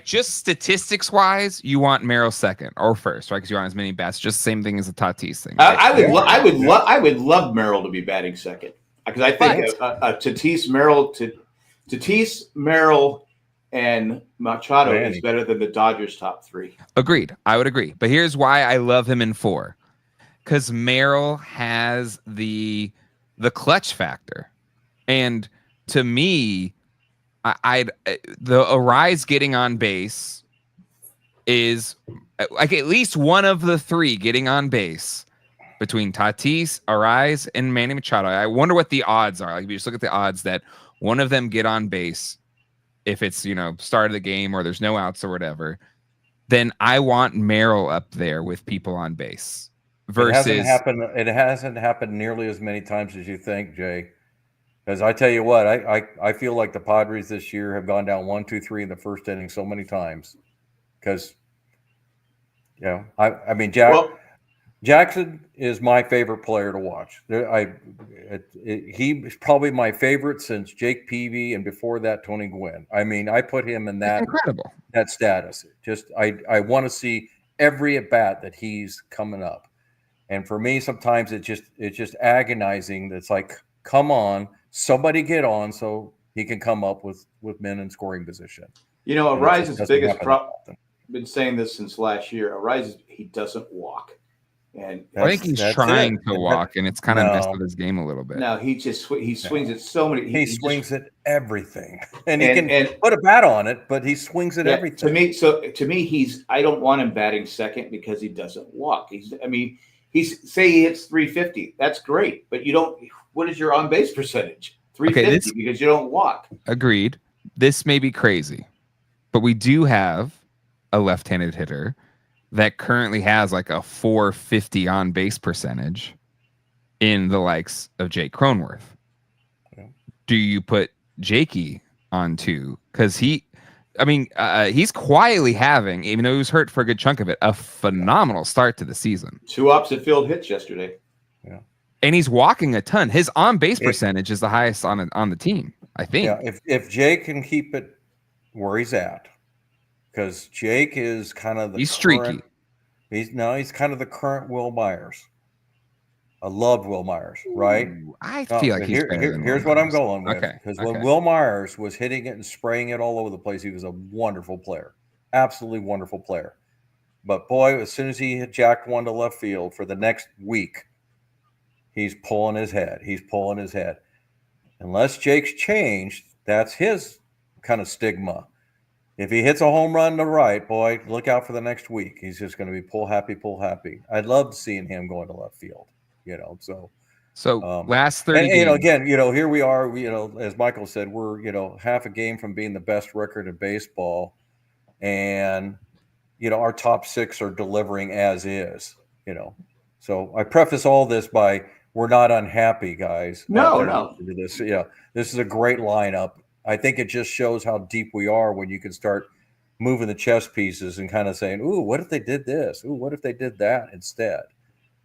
just statistics wise, you want Merrill second or first, right? Because you want as many bats. Just the same thing as the Tatis thing. Right? I would love Merrill to be batting second, because I think Tatis, Merrill, and Machado is better than the Dodgers' top 3. Agreed. I would agree. But here's why I love him in 4. Because Merrill has the clutch factor. And to me, the Arise getting on base is like at least one of the 3 getting on base between Tatis, Arise, and Manny Machado. I wonder what the odds are. Like, if you just look at the odds that one of them get on base, if it's, start of the game or there's no outs or whatever, then I want Merrill up there with people on base. Versus it hasn't happened nearly as many times as you think, Jay. Because I tell you what, I feel like the Padres this year have gone down 1, 2, 3 in the first inning so many times. Because, I mean, Jackson is my favorite player to watch. He's probably my favorite since Jake Peavy, and before that, Tony Gwynn. I mean, I put him in that status. Just I want to see every at bat that he's coming up. And for me, sometimes it's just agonizing. It's like, come on, somebody get on so he can come up with men in scoring position. Arise's biggest problem. I've been saying this since last year. Arise, he doesn't walk, and I think he's trying to walk, and it's kind of messed with his game a little bit. No, he swings at so many. He swings at everything, and he can put a bat on it, but he swings at everything. To me, I don't want him batting second because he doesn't walk. He hits 350. That's great, but you don't. What is your on base percentage? 350 because you don't walk. Agreed. This may be crazy, but we do have a left-handed hitter that currently has like a 450 on base percentage in the likes of Jake Cronenworth. Yeah. Do you put Jakey on 2? Because he's quietly having, even though he was hurt for a good chunk of it, a phenomenal start to the season. 2 opposite field hits yesterday. Yeah. And he's walking a ton. His on-base percentage is the highest on the team, I think. Yeah, if Jake can keep it where he's at, because Jake is kind of he's streaky. He's kind of the current Will Myers. I loved Will Myers, right? Ooh, I feel like he's better than here's Will what I'm Myers. going with. Okay. Because when Will Myers was hitting it and spraying it all over the place, he was a wonderful player. Absolutely wonderful player. But boy, as soon as he had jacked one to left field for the next week, he's pulling his head. He's pulling his head. Unless Jake's changed, that's his kind of stigma. If he hits a home run to right, boy, look out for the next week. He's just going to be pull happy, pull happy. I loved seeing him going to left field, So last 30 and, games. again, here we are, as Michael said, we're, half a game from being the best record in baseball. And, our top 6 are delivering as is, So I preface all this by we're not unhappy, guys. No. This, this is a great lineup. I think it just shows how deep we are when you can start moving the chess pieces and kind of saying, "Ooh, what if they did this? Ooh, what if they did that instead?"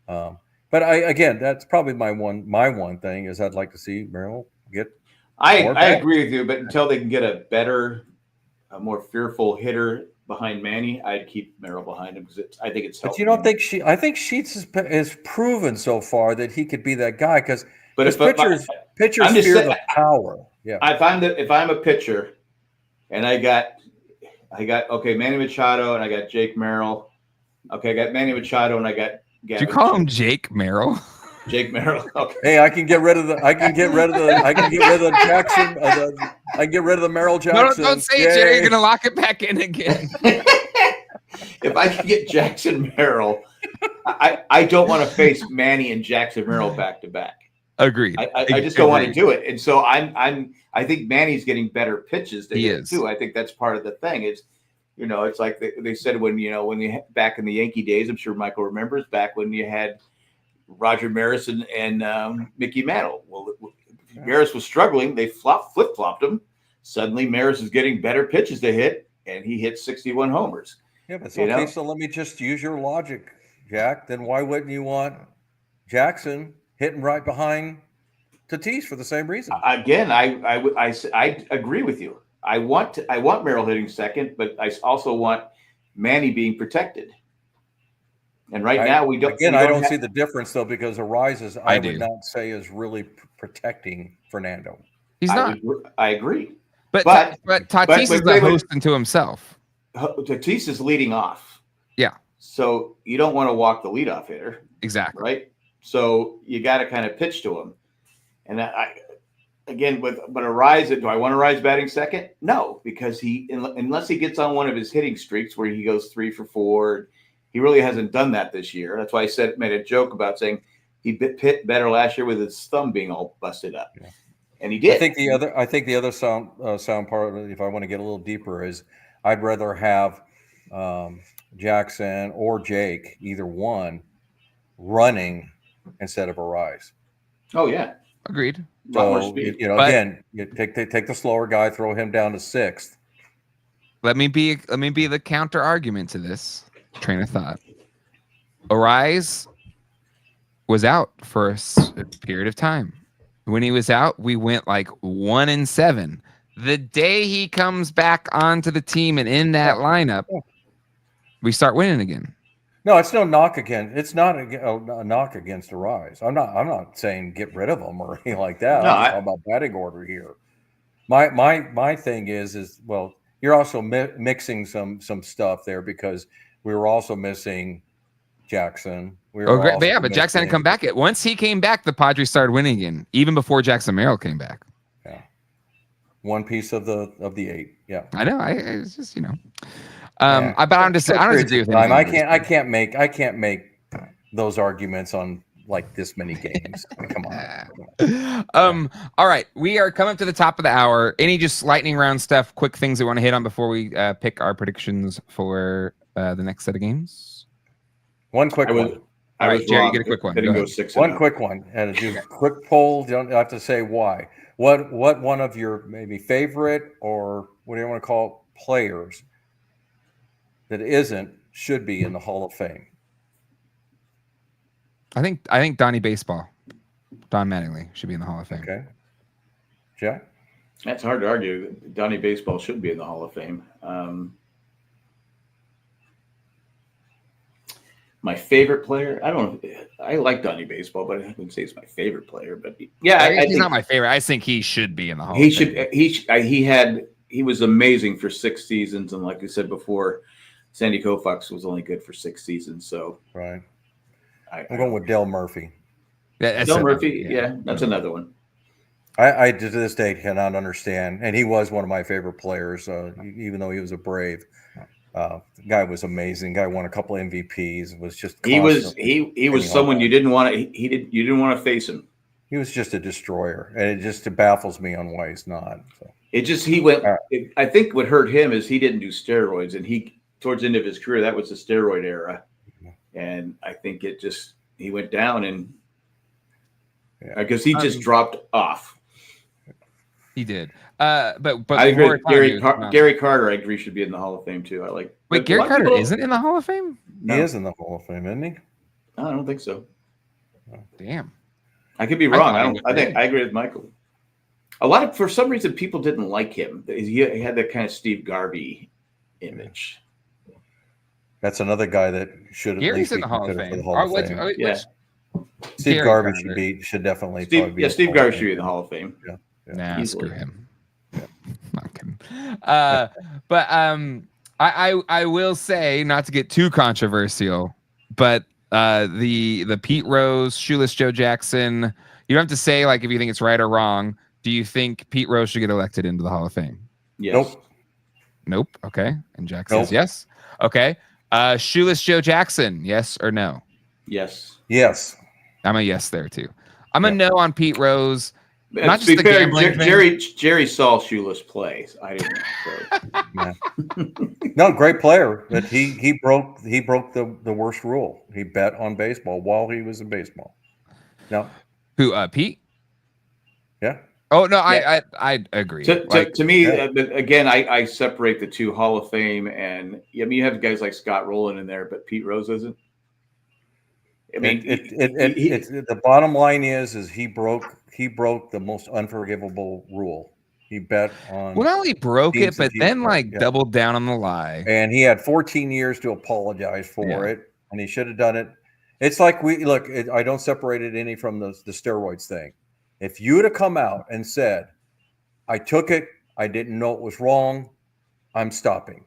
But that's probably my one thing is I'd like to see Merrill get. I agree with you, but until they can get a better, a more fearful hitter behind Manny, I'd keep Merrill behind him because I think it's. But you don't think I think Sheets has proven so far that he could be that guy because pitchers fear the power. Yeah. If I'm a pitcher, and I got Manny Machado and I got Jake Merrill. Okay, I got Manny Machado and I got. Did you call him Jake Merrill? Jake Merrill. Okay. Hey, I can get rid of the Jackson. I can get rid of the Merrill Jackson. No, don't say it, Jerry. You're gonna lock it back in again. If I can get Jackson Merrill, I don't want to face Manny and Jackson Merrill back to back. Agreed. I just don't want to do it, and so I think Manny's getting better pitches than he is too. I think that's part of the thing. Is it's like they said when you back in the Yankee days. I'm sure Michael remembers back when you had Roger Maris and Mickey Mantle. Well, Maris was struggling. They flip-flopped him. Suddenly, Maris is getting better pitches to hit, and he hit 61 homers. Yeah, but okay. So let me just use your logic, Jack. Then why wouldn't you want Jackson hitting right behind Tatis for the same reason? Again, I agree with you. I want Merrill hitting second, but I also want Manny being protected. And now we don't. Again, I don't see the difference though because Arises I would not say is really protecting Fernando. He's not. I agree. But Tatis is the host unto himself. Tatis is leading off. Yeah. So you don't want to walk the leadoff hitter. Exactly. Right. So you got to kind of pitch to him. And but Arises, do I want Arises batting second? No, because unless he gets on one of his hitting streaks where he goes 3 for 4. He really hasn't done that this year. That's why I made a joke about saying he hit better last year with his thumb being all busted up, and he did. I think the other sound part of it, if I want to get a little deeper, is I'd rather have Jackson or Jake, either one, running instead of Arises. Oh yeah, agreed. So again, you take the slower guy, throw him down to 6th. Let me be the counter argument to this train of thought. Arises was out for a period of time. When he was out, we went like 1-7. The day he comes back onto the team and in that lineup, we start winning again. No, it's no knock again. It's not a knock against Arises. I'm not saying get rid of him or anything like that. I'm talking about batting order here. My thing is well, you're also mixing some stuff there because we were also missing Jackson. But Jackson didn't come back. Once he came back, the Padres started winning again, even before Jackson Merrill came back. Yeah, one piece of the 8. Yeah, I know. It's just I don't disagree with him. I can't make those arguments on like this many games. Come on. All right, we are coming to the top of the hour. Any just lightning round stuff, quick things we want to hit on before we pick our predictions for the next set of games? One quick one. All right, Jerry, you get a quick one. Go 6. One quick one, and do a quick poll. You don't have to say why. What one of your maybe favorite or what do you want to call it, players that should be in the Hall of Fame? I think Donnie Baseball, Don Mattingly, should be in the Hall of Fame. Okay, Jack. That's hard to argue. Donnie Baseball should be in the Hall of Fame. My favorite player? I don't know. I like Donnie Baseball, but I wouldn't say he's my favorite player. But yeah, I he's think not my favorite. I think he should be in the Hall he of Fame. he was amazing for 6 seasons, and like I said before, Sandy Koufax was only good for 6 seasons. So Right. I'm going with Dale Murphy. Del Murphy, yeah, that's another one. I to this day cannot understand, and he was one of my favorite players, even though he was a Brave. The guy was amazing. Guy won a couple of MVPs. Was just he was someone you didn't want to you didn't want to face him. He was just a destroyer, and it baffles me on why he's not. So. I think what hurt him is he didn't do steroids, and towards the end of his career that was the steroid era, and I think he went down, and because he just dropped off. He did. But I agree. Gary Carter, I agree, should be in the Hall of Fame too. Wait, Gary Carter isn't in the Hall of Fame? No. He is in the Hall of Fame, isn't he? No, I don't think so. Damn. I could be wrong. I think I agree with Michael. For some reason, people didn't like him. He had that kind of Steve Garvey image. That's another guy that should at least be in the Hall of Fame. Steve Garvey should definitely probably be. Yeah, Steve Garvey should be in the Hall of Fame. Yeah. Nah, screw him. Not kidding. But I will say, not to get too controversial, but the Pete Rose, Shoeless Joe Jackson, you don't have to say like if you think it's right or wrong. Do you think Pete Rose should get elected into the Hall of Fame? Yes. Nope. Okay. And Jack says yes. Okay. Shoeless Joe Jackson, yes or no? Yes. Yes. I'm a yes there too. I'm a no on Pete Rose. Not to just be fair, Jerry saw Shoeless play. I didn't. No, great player, but he broke the worst rule. He bet on baseball while he was in baseball. No. Who? Pete? Yeah. Oh no, I agree. To me, again, I separate the two, Hall of Fame, and you have guys like Scott Rowland in there, but Pete Rose isn't. I mean, the bottom line is he broke the most unforgivable rule. He bet on. Well, not only broke it, but then doubled down on the lie. And he had 14 years to apologize for it, and he should have done it. It's like I don't separate it any from the steroids thing. If you would have come out and said, "I took it, I didn't know it was wrong, I'm stopping."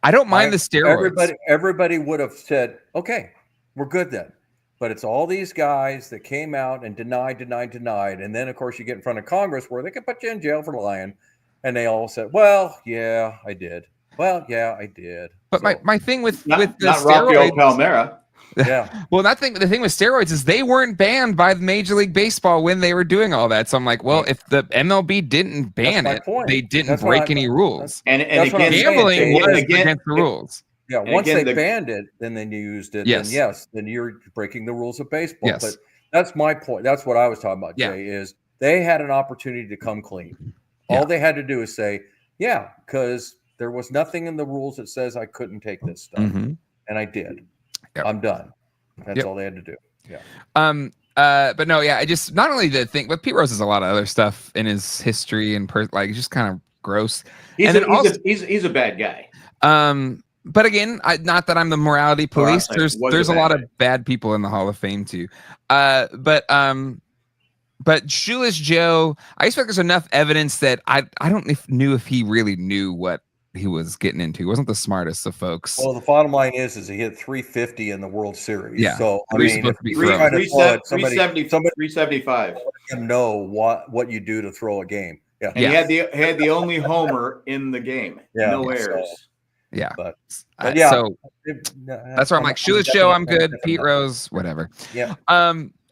I don't mind the steroids. Everybody would have said, "Okay, we're good then." But it's all these guys that came out and denied. And then, of course, you get in front of Congress where they can put you in jail for lying. And they all said, well, yeah, I did. Well, yeah, I did. But my thing with the steroids, Rafael Palmeira. Yeah. Well, the thing with steroids is they weren't banned by Major League Baseball when they were doing all that. So I'm like, well, if the MLB didn't ban it, they didn't break any rules. And again, gambling was against the rules. Yeah, once they banned it, then they used it. Yes. Then you're breaking the rules of baseball. Yes. But that's my point. That's what I was talking about, Jay, is they had an opportunity to come clean. All they had to do is say, because there was nothing in the rules that says I couldn't take this stuff. Mm-hmm. And I did. Yep. I'm done. That's all they had to do. Yeah. But no, I just not only the thing, but Pete Rose has a lot of other stuff in his history and just kind of gross. He's a bad guy. But again, not that I'm the morality police. There's a lot of bad people in the Hall of Fame too. But Shoeless Joe, I expect there's enough evidence that I don't know if he really knew what he was getting into. He wasn't the smartest of folks. Well, the bottom line is he hit 350 in the World Series. Yeah. So I mean, if you try to throw it, somebody 375. Know what you do to throw a game. Yeah. And he had the only homer in the game. No errors. So, yeah. But so that's why I'm like, Shoeless Joe, I'm good. Pete Rose, whatever. Yeah.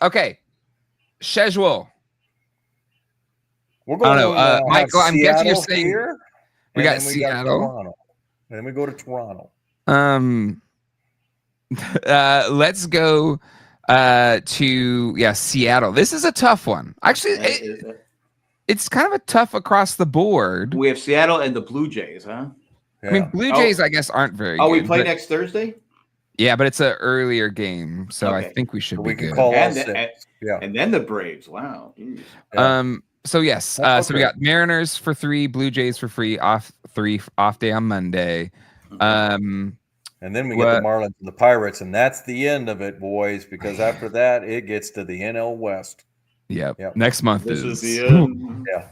Okay. Schedule. We're going to Michael, I'm guessing you're saying here, we got Seattle. Toronto, and then we go to Toronto. Let's go to Seattle. This is a tough one. Actually, it's kind of a tough across the board. We have Seattle and the Blue Jays, huh? Yeah. I mean, Blue Jays, I guess, aren't very good. We play next Thursday? Yeah, but it's an earlier game, so I think we should be good. Call and then the Braves. Wow. So yes, so we got Mariners for 3, Blue Jays for free, off day on Monday. And And then we get the Marlins and the Pirates, and that's the end of it, boys, because after that, it gets to the NL West. Yep. Next month this is the end. Yeah.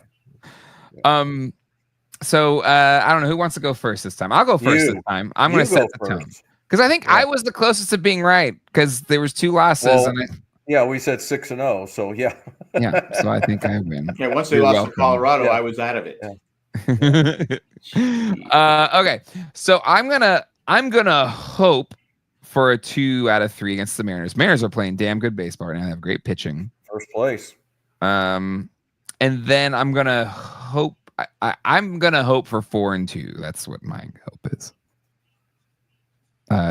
So I don't know who wants to go first this time. I'll go first this time. I'm going to set the tone because I think I was the closest to being right because there was 2 losses. Well, we said 6-0, so yeah. So I think I win. Yeah, once they lost to Colorado, I was out of it. Okay, so I'm gonna hope for a 2 out of 3 against the Mariners. Mariners are playing damn good baseball right now. They have great pitching. First place. And then I'm gonna hope. I'm gonna hope for 4-2. That's what my hope is.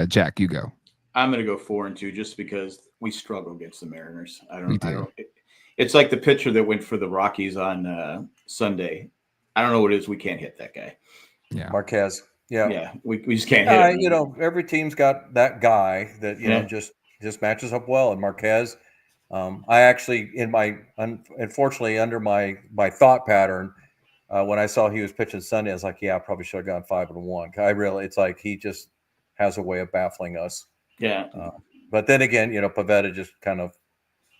Jack, you go. I'm gonna go 4-2 just because we struggle against the Mariners. It's like the pitcher that went for the Rockies on Sunday. I don't know what it is. We can't hit that guy. Yeah, Marquez. Yeah, we just can't hit him. Every team's got that guy that know just matches up well. And Marquez, I actually unfortunately under my thought pattern. When I saw he was pitching Sunday, I was like, I probably should have gone 5-1. It's like he just has a way of baffling us. Yeah. But then again, Pivetta just kind of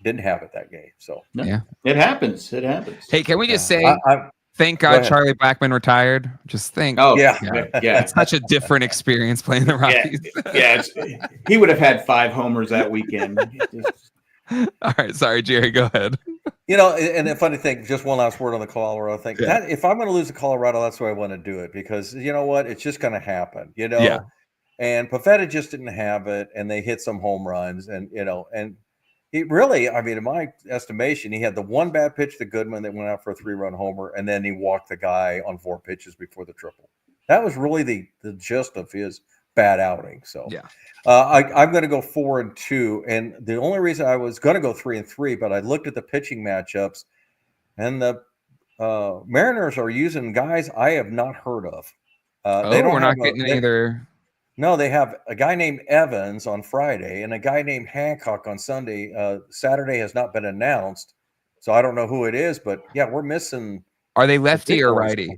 didn't have it that game. So it happens. Hey, can we just say thank God Charlie Blackmon retired? Just think. Oh yeah. It's such a different experience playing the Rockies. He would have had 5 homers that weekend. All right, sorry, Jerry. Go ahead. And the funny thing, just one last word on the Colorado thing. That if I'm going to lose to Colorado, that's why I want to do it because you know what, it's just going to happen. And Pivetta just didn't have it, and they hit some home runs, and he really, in my estimation, he had the one bad pitch to Goodman that went out for a 3-run homer, and then he walked the guy on 4 pitches before the triple. That was really the gist of his bad outing. So I'm going to go 4-2, and the only reason I was going to go 3-3, but I looked at the pitching matchups, and the Mariners are using guys I have not heard of. We're not getting either. No, they have a guy named Evans on Friday and a guy named Hancock on Sunday. Saturday has not been announced, so I don't know who it is. But we're missing. Are they lefty or righty?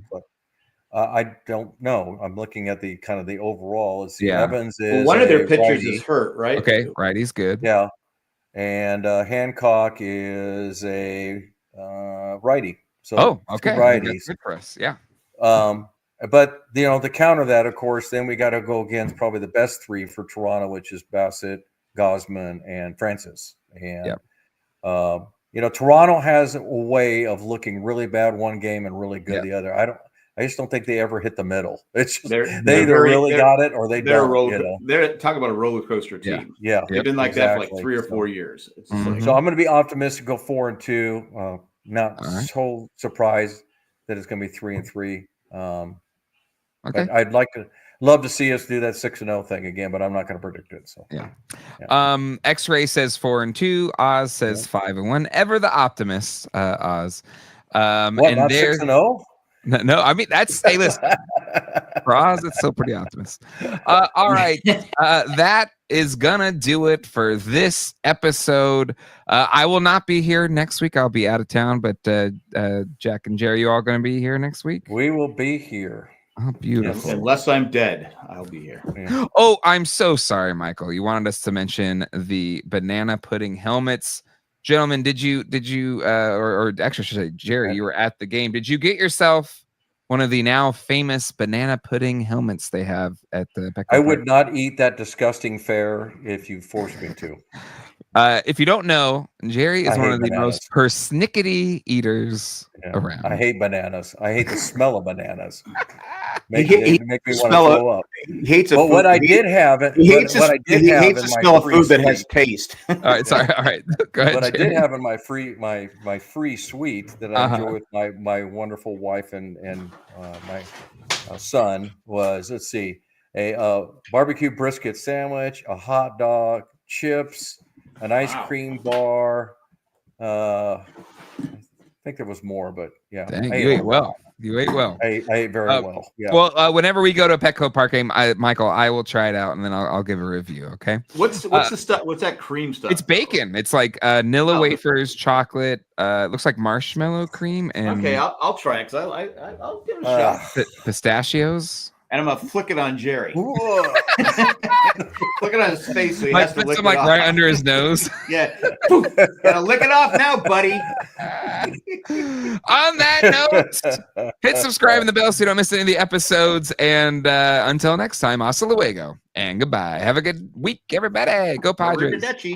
I don't know. I'm looking at the kind of the overall. Evans is one of their pitchers righty. is hurt, right? Okay, righty's good. Yeah, and Hancock is a righty. So okay, righties. That's good for us. Yeah. But to counter that, of course, then we got to go against probably the best 3 for Toronto, which is Bassett, Gosman, and Francis. And Toronto has a way of looking really bad one game and really good the other. I just don't think they ever hit the middle. It's just, they either really got it or they don't. They're talking about a roller coaster team. Yeah. They've been like that for like 3 or 4 years. So I'm going to be optimistic, go 4-2. Not so surprised that it's going to be 3-3. Okay. I'd love to see us do that 6-0 thing again, but I'm not going to predict it. So X-Ray says 4-2. Oz says 5-1. Ever the optimist, Oz. Not 6-0? No, that's hey, listen. For Oz, it's still pretty optimist. All right, that is gonna do it for this episode. I will not be here next week. I'll be out of town, but Jack and Jerry, you all going to be here next week? We will be here. Oh, beautiful. Unless I'm dead, I'll be here. Yeah. Oh, I'm so sorry, Michael. You wanted us to mention the banana pudding helmets. Gentlemen, did you or actually I should say, Jerry, you were at the game. Did you get yourself one of the now famous banana pudding helmets they have at the Petco I would not eat that disgusting fare if you forced me to. If you don't know, Jerry is one of the most persnickety eaters around. I hate bananas. I hate the smell of bananas. Make me want to throw up. He hates a food. What I did have it. He hates the smell of food that has taste. All right, sorry. All right, go ahead. What I did have in my free suite that I enjoy with my wonderful wife and my son was, let's see, a barbecue brisket sandwich, a hot dog, chips, an ice cream bar. I think there was more, but yeah. Dang, you ate well. You ate well. I ate very well. Yeah. Well, whenever we go to a Petco park game, Michael, I will try it out and then I'll give a review. Okay. What's the stuff? What's that cream stuff? It's bacon. It's like Nilla wafers, chocolate. It looks like marshmallow cream and. Okay, I'll try it because I'll give it a shot. Pistachios. and I'm gonna flick it on Jerry. Whoa. Flick it on his face so he Like has to puts lick him it like off. right under his nose. Yeah, poof, gotta lick it off now, buddy. On that note, hit subscribe and the bell so you don't miss any of the episodes. And until next time, hasta luego and goodbye. Have a good week, everybody. Go Padres. Arrivederci.